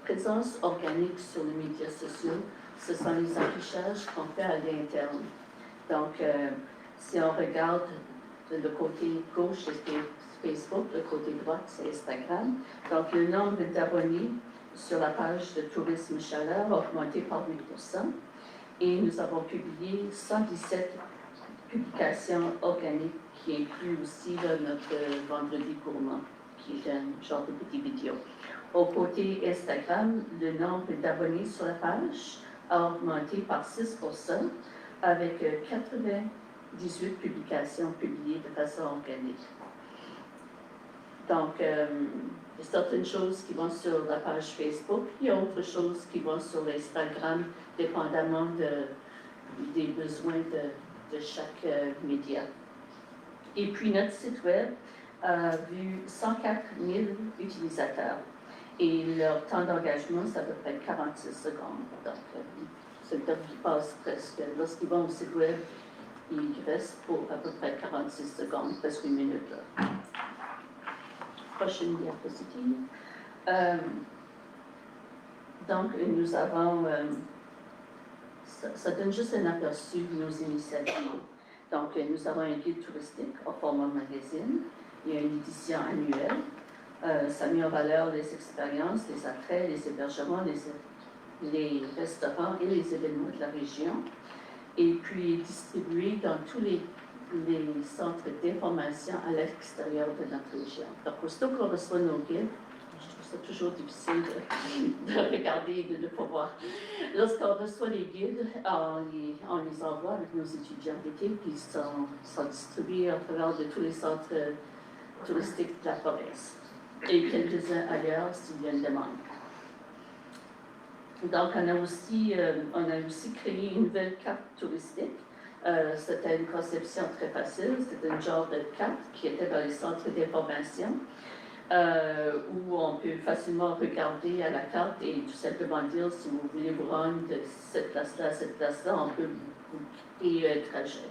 Présence organique sur les médias sociaux, ce sont les affichages qu'on fait à l'interne. Donc, si on regarde le côté gauche, c'est Facebook, le côté droit, c'est Instagram. Donc, le nombre d'abonnés sur la page de Tourisme Chaleur a augmenté par 8%. Et nous avons publié 117 publications organiques qui incluent aussi là, notre Vendredi gourmand, qui est un genre de petite vidéo. Au côté Instagram, le nombre d'abonnés sur la page a augmenté par 6%, avec 98 publications publiées de façon organique. Donc, il y a certaines choses qui vont sur la page Facebook, il y a autres choses qui vont sur Instagram, dépendamment des besoins de chaque média. Et puis, notre site web a vu 104 000 utilisateurs. Et leur temps d'engagement, c'est à peu près 46 secondes. Donc, c'est le temps qui passe presque. Lorsqu'ils vont au site web, ils restent pour à peu près 46 secondes, presque une minute. Là. Prochaine diapositive. Donc, nous avons... ça donne juste un aperçu de nos initiatives. Donc, nous avons un guide touristique au format magazine. Il y a une édition annuelle. Ça met en valeur les expériences, les attraits, les hébergements, les restaurants et les événements de la région. Et puis distribué dans tous les centres d'information à l'extérieur de notre région. Donc, aussitôt qu'on reçoit nos guides, je trouve ça toujours difficile de regarder et de pouvoir. Lorsqu'on reçoit les guides, on les envoie avec nos étudiants d'été qui sont distribués à travers de tous les centres touristiques de la province et quelques-uns ailleurs s'il y a une demande. Donc, on a aussi créé une nouvelle carte touristique. C'était une conception très facile. C'était un genre de carte qui était dans les centres d'information où on peut facilement regarder à la carte et tout simplement dire si vous voulez vous rendre de cette place-là à cette place-là, on peut vous créer un trajet.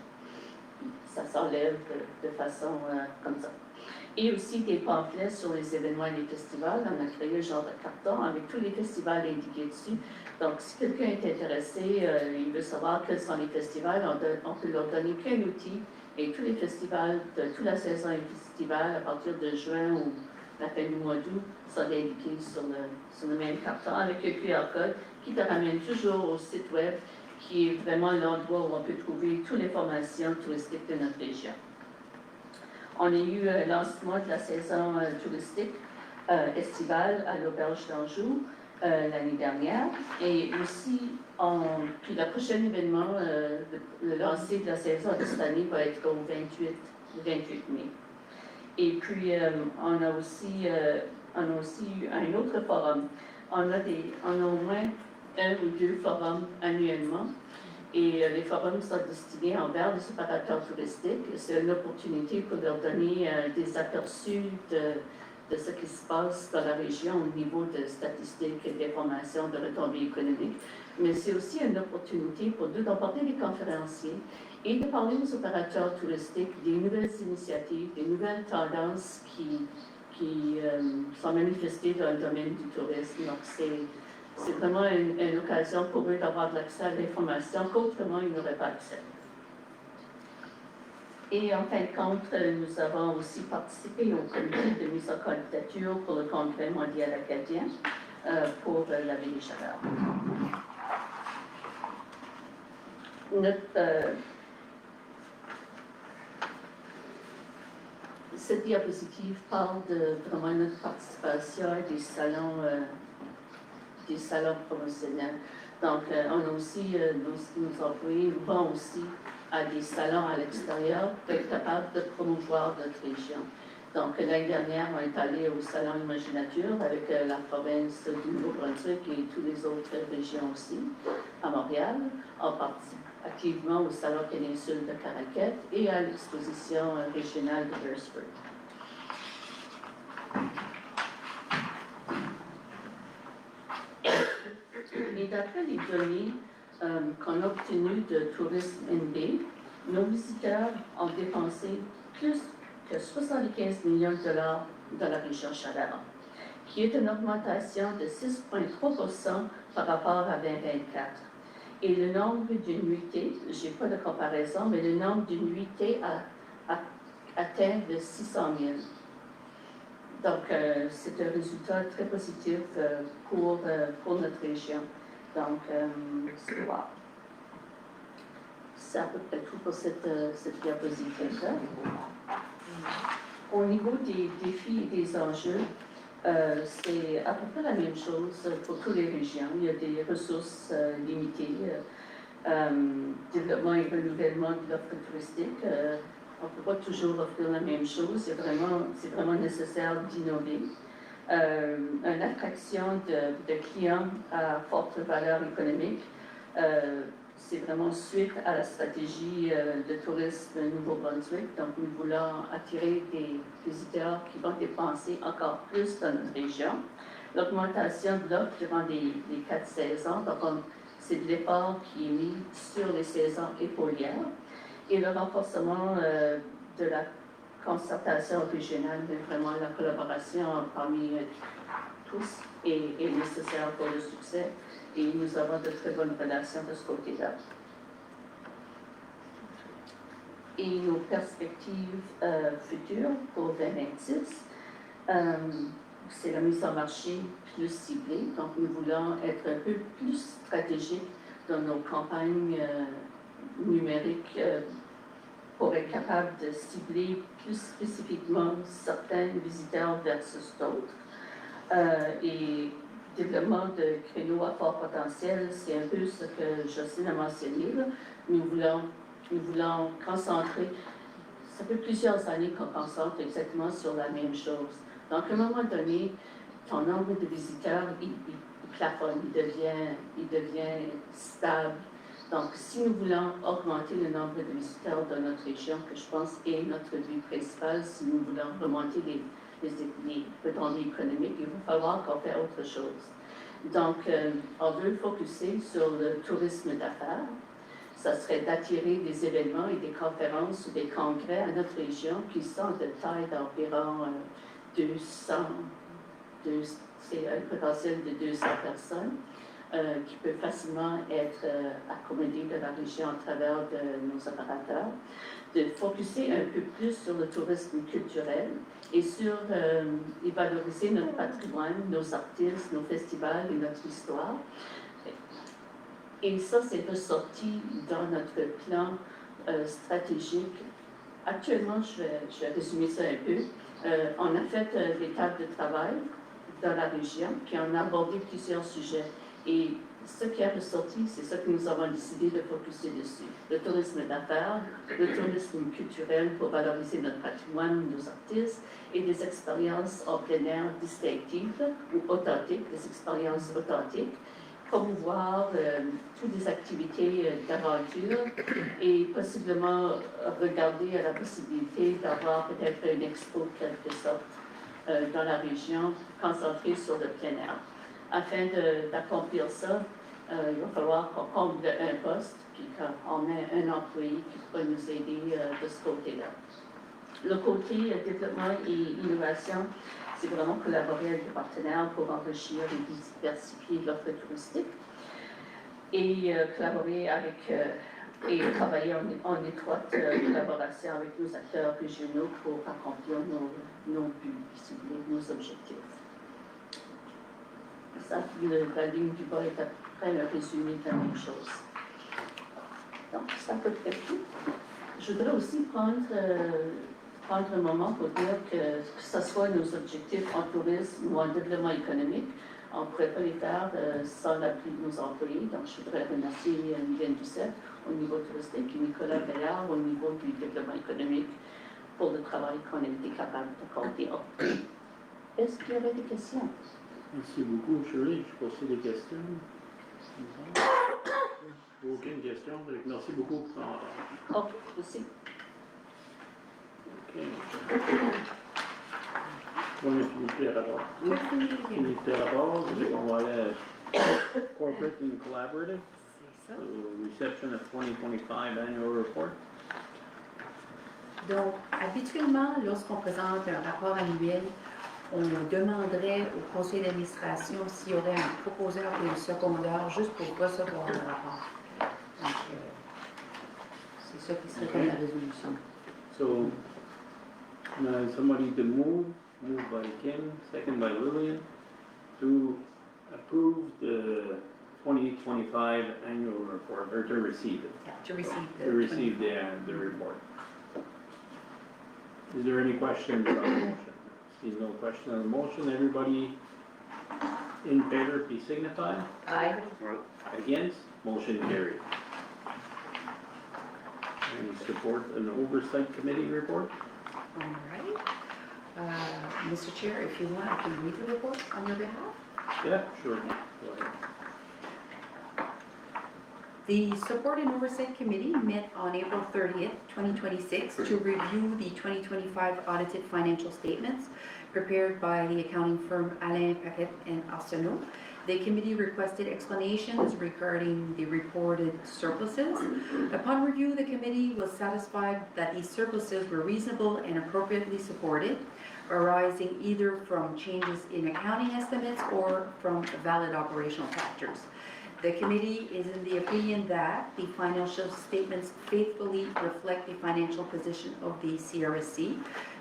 Ça s'enlève de façon comme ça. et aussi des pamphlets sur les événements et les festivals. On a créé un genre de carton avec tous les festivals indiqués dessus. Donc, si quelqu'un est intéressé, il veut savoir quels sont les festivals, on peut leur donner qu'un outil et tous les festivals, toute la saison estivale à partir de juin ou la fin du mois d'août sont indiqués sur le même carton avec un QR code qui te ramène toujours au site web qui est vraiment l'endroit où on peut trouver toute l'information touristique de notre région. On a eu un lancement de la saison touristique estivale à l'Auberge d'Anjou l'année dernière. Et aussi, puis le prochain événement, le lancer de la saison de cette année va être au 28 mai. Et puis, on a aussi eu un autre forum. On a au moins 1 ou 2 forums annuellement. Et les forums sont destinés envers les opérateurs touristiques. C'est une opportunité pour leur donner des aperçus de ce qui se passe dans la région au niveau de statistiques et d'informations, de retombées économiques. Mais c'est aussi une opportunité pour nous d'emporter les conférenciers et de parler aux opérateurs touristiques des nouvelles initiatives, des nouvelles tendances qui sont manifestées dans le domaine du tourisme. Donc, c'est vraiment une occasion pour eux d'avoir de l'accès à l'information qu'autrement ils n'auraient pas accès. Et en fin de compte, nous avons aussi participé au comité de mise en candidature pour le Congrès mondial acadien pour la Baie des Chaleurs. Cette diapositive parle de vraiment notre participation à des salons promotionnels. Donc, on a aussi, nos employés vont aussi à des salons à l'extérieur pour être capables de promouvoir notre région. Donc, l'année dernière, on est allé au Salon Imaginature avec la province du Nouveau-Brunswick et toutes les autres régions aussi, à Montréal. On participe activement au Salon Péninsule de Caraquet et à l'exposition régionale de Beresford. Et d'après les données qu'on a obtenues de Tourisme NB, nos visiteurs ont dépensé plus que 75 millions de dollars dans la région Chaleur, qui est une augmentation de 6,3% par rapport à 2024. Et le nombre de nuitées, je n'ai pas de comparaison, mais le nombre de nuitées a atteint de 600 000. Donc, c'est un résultat très positif pour notre région. Donc, c'est à peu près tout pour cette diapositive-là. Au niveau des défis et des enjeux, c'est à peu près la même chose pour toutes les régions. Il y a des ressources limitées, développement et renouvellement de l'offre touristique. On ne peut pas toujours offrir la même chose. C'est vraiment nécessaire d'innover. Une attraction de clients à forte valeur économique. C'est vraiment suite à la stratégie de tourisme Nouveau-Brunswick. Donc, nous voulons attirer des visiteurs qui vont dépenser encore plus dans notre région. L'augmentation de l'offre durant les 4 saisons, donc c'est de l'effort qui est mis sur les saisons épaulières. Et le renforcement de la concertation régionale, mais vraiment la collaboration parmi tous est nécessaire pour le succès. Et nous avons de très bonnes relations de ce côté-là. Et nos perspectives futures pour 2026, c'est la mise en marché plus ciblée. Donc, nous voulons être un peu plus stratégiques dans nos campagnes numériques pour être capable de cibler plus spécifiquement certains visiteurs versus d'autres. Et développement de créneaux à fort potentiel, c'est un peu ce que Jocelyne a mentionné. Là. Nous voulons concentrer, ça fait plusieurs années qu'on concentre exactement sur la même chose. Donc, à un moment donné, ton nombre de visiteurs, il plafonne, il devient stable. Donc, si nous voulons augmenter le nombre de visiteurs dans notre région, que je pense est notre but principal, si nous voulons remonter les retombées économiques, il va falloir qu'on fasse autre chose. Donc, on veut focuser sur le tourisme d'affaires. ça serait d'attirer des événements et des conférences ou des congrès à notre région qui sont de taille d'environ 200, c'est un potentiel de 200 personnes qui peut facilement être accommodé de la région à travers de nos opérateurs, de focuser un peu plus sur le tourisme culturel et sur et valoriser notre patrimoine, nos artistes, nos festivals et notre histoire. Et ça, c'est ressorti dans notre plan stratégique. Actuellement, je vais résumer ça un peu. On a fait des tables de travail dans la région, puis on a abordé plusieurs sujets. Et ce qui est ressorti, c'est ce que nous avons décidé de focuser dessus. Le tourisme d'affaires, le tourisme culturel pour valoriser notre patrimoine, nos artistes, et des expériences en plein air distinctives ou authentiques, des expériences authentiques, promouvoir toutes les activités d'aventure et possiblement regarder à la possibilité d'avoir peut-être une expo de quelque sorte dans la région concentrée sur le plein air. Afin d'accomplir ça, il va falloir qu'on comble un poste, puis qu'on ait un employé qui pourra nous aider de ce côté-là. Le côté développement et innovation, c'est vraiment collaborer avec des partenaires pour enrichir et diversifier l'offre touristique et collaborer avec et travailler en étroite collaboration avec nos acteurs régionaux pour accomplir nos buts, si vous voulez, nos objectifs. Ça, la ligne du bas est à peu près un résumé de la même chose. Donc, c'est à peu près tout. Je voudrais aussi prendre un moment pour dire que ce soit nos objectifs en tourisme ou en développement économique, on ne pourrait pas les faire sans l'appui de nos employés. Donc, je voudrais remercier Mylène Doucet au niveau touristique et Nicolas Gaillard au niveau du développement économique pour le travail qu'on a été capable d'accorder. Est-ce qu'il y aurait des questions? Merci beaucoup, Shirley. Je pose des questions. Aucune question. Merci beaucoup pour ton OK, merci. OK. On est fini d'abord. Fini d'abord, on va aller à Corporate and Collaborative. C'est ça. Reception of 2025 Annual Report. Donc, habituellement, lorsqu'on présente un rapport annuel, on demanderait au conseil d'administration s'il y aurait un proposeur et un secondeur juste pour recevoir le rapport. Donc, c'est ça qui serait comme la résolution. So, somebody to moved by Kim, second by Lillian, to approve the 2025 annual report, or to receive it. Yeah, to receive the. To receive the report. Is there any questions on the motion? See no question on the motion. Everybody in favor, please signify. Aye. Against, motion carried. Any support an oversight committee report? All right. Mr. Chair, if you want, I can read the report on your behalf. Yeah, sure. Go ahead. The Support and Oversight Committee met on April 30th, 2026 to review the 2025 audited financial statements prepared by the accounting firm Alain Paquet and Arsenault. The committee requested explanations regarding the reported surpluses. Upon review, the committee was satisfied that these surpluses were reasonable and appropriately supported, arising either from changes in accounting estimates or from valid operational factors. The committee is in the opinion that the financial statements faithfully reflect the financial position of the CRSC.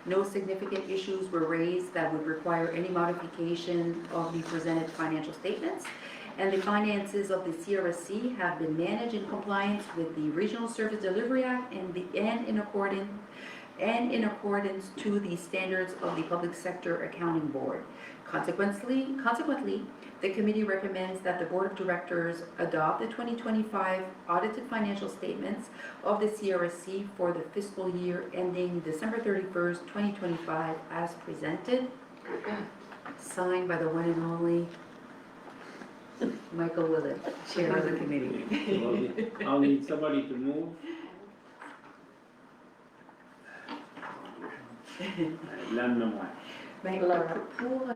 No significant issues were raised that would require any modification of the presented financial statements, and the finances of the CRSC have been managed in compliance with the Regional Service Delivery Act and in accordance to the standards of the Public Sector Accounting Board. Consequently, the committee recommends that the Board of Directors adopt the 2025 audited financial statements of the CRSC for the fiscal year ending December 31st, 2025 as presented, signed by the one and only Michael Willett, Chair of the committee. I'll need somebody to move. L'amendement. Ben, pour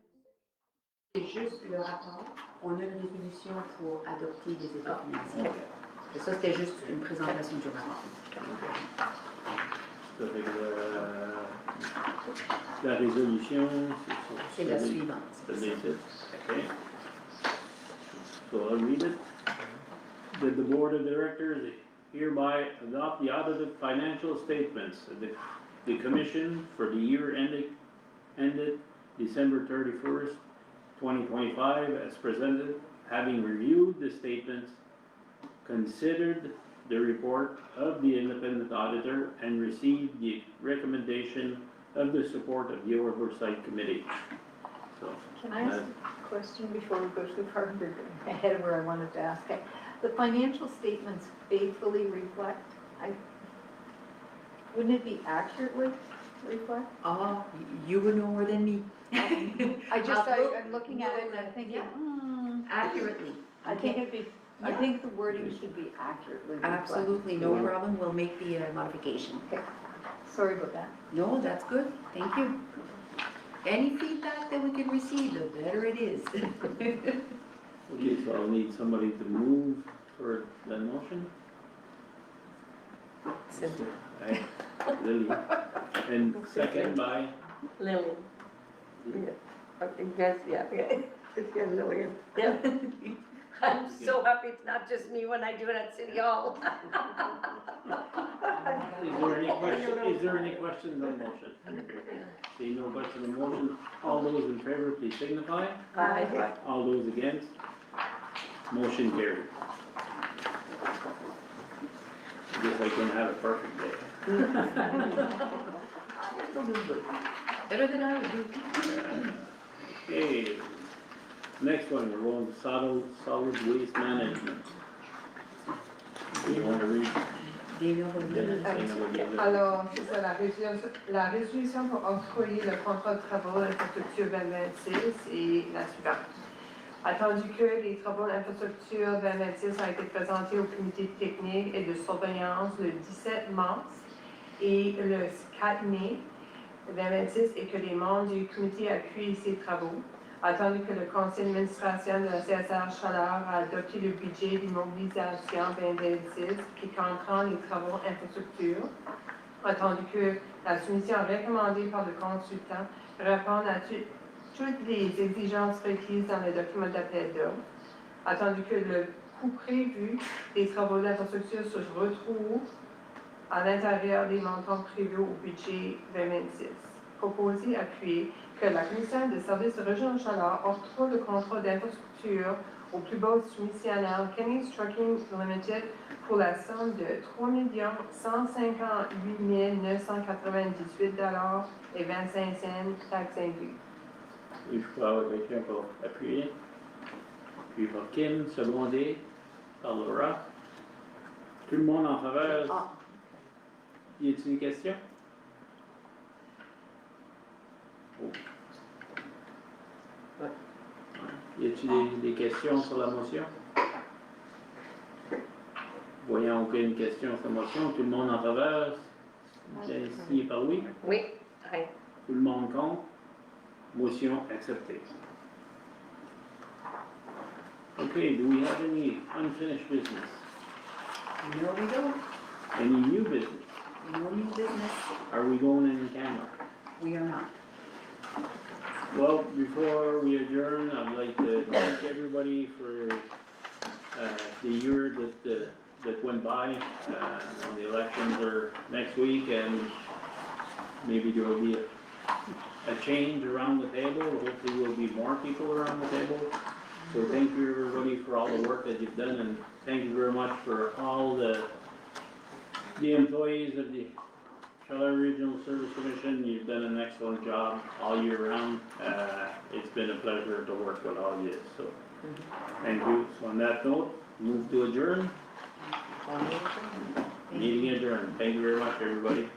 juste le rapport, on a une résolution pour adopter des états financiers. Et ça, c'était juste une présentation du rapport. Ça fait que, la résolution, C'est la suivante. the latest, okay. So I'll read it. That the board of directors hereby adopt the audited financial statements of the commission for the year ended December 31st, 2025, as presented, having reviewed the statements, considered the report of the independent auditor, and received the recommendation of the support of the oversight committee. So, Can I ask a question before we go too far ahead of where I wanted to ask? The financial statements faithfully reflect, wouldn't it be accurately reflect? Ah, you would know more than me. I'm looking at it and I'm thinking, Yeah. Accurately. I think the wording should be accurately reflect. Absolutely, no problem, we'll make the modification. Sorry about that. No, that's good, thank you. Any feedback that we can receive, the better it is. okay, so I'll need somebody to move for the motion. Right, Lily. And second by, Lily. Yes, yeah, yeah, Lillian. Yeah. I'm so happy it's not just me when I do it at City Hall. is there any questions on the motion? Seeing no questions on the motion, all those in favor, please signify. Aye. All those against, motion carried. I guess I can have a perfect day. Better than I would do. Okay, next one, we're going to solid waste management. Do you want to read? Daniel, will you- Alors, c'est ça, la résolution pour octroyer le contrat de travaux d'infrastructure 2026 est la suivante. Attendu que les travaux d'infrastructure 2026 ont été présentés au comité technique et de surveillance le 17 mars et le 4 mai 2026 et que les membres du comité appuient ces travaux. Attendu que le conseil d'administration de la CSR Chaleur a adopté le budget d'immobilisation 2026 qui comprend les travaux infrastructure. Attendu que la soumission recommandée par le consultant répond à toutes les exigences requises dans le document d'appel d'offres. Attendu que le coût prévu des travaux d'infrastructure se retrouve à l'intérieur des montants prévus au budget 2026. Proposé, appuyé, que la Commission de services de région de Chaleur octroie le contrat d'infrastructure au plus bas soumissionnaire Kenny's Trucking Limited pour la somme de 3 158 998 $ et 25 cents taxes inclus. Et je peux avoir quelqu'un pour appuyer. Puis par Kim, secondé par Laura. Tout le monde en faveur. Y a-t-il une question? Oh. Y a-t-il des questions sur la motion? Voyant aucune question sur la motion, tout le monde en faveur? Bien signé par oui? Oui, aye. Tout le monde contre? Motion acceptée. Okay, do we have any unfinished business? No, we don't. Any new business? No new business, Are we going in camera? we are not. Well, before we adjourn, I'd like to thank everybody for the year that went by. The elections are next week, and maybe there will be a change around the table. Hopefully, there will be more people around the table. So thank you, everybody, for all the work that you've done, and thank you very much for all the employees of the Chaleur Regional Service Commission. You've done an excellent job all year round. It's been a pleasure to work with all of you, so thank you. So on that note, move to adjourn. Meeting adjourned. Thank you very much, everybody.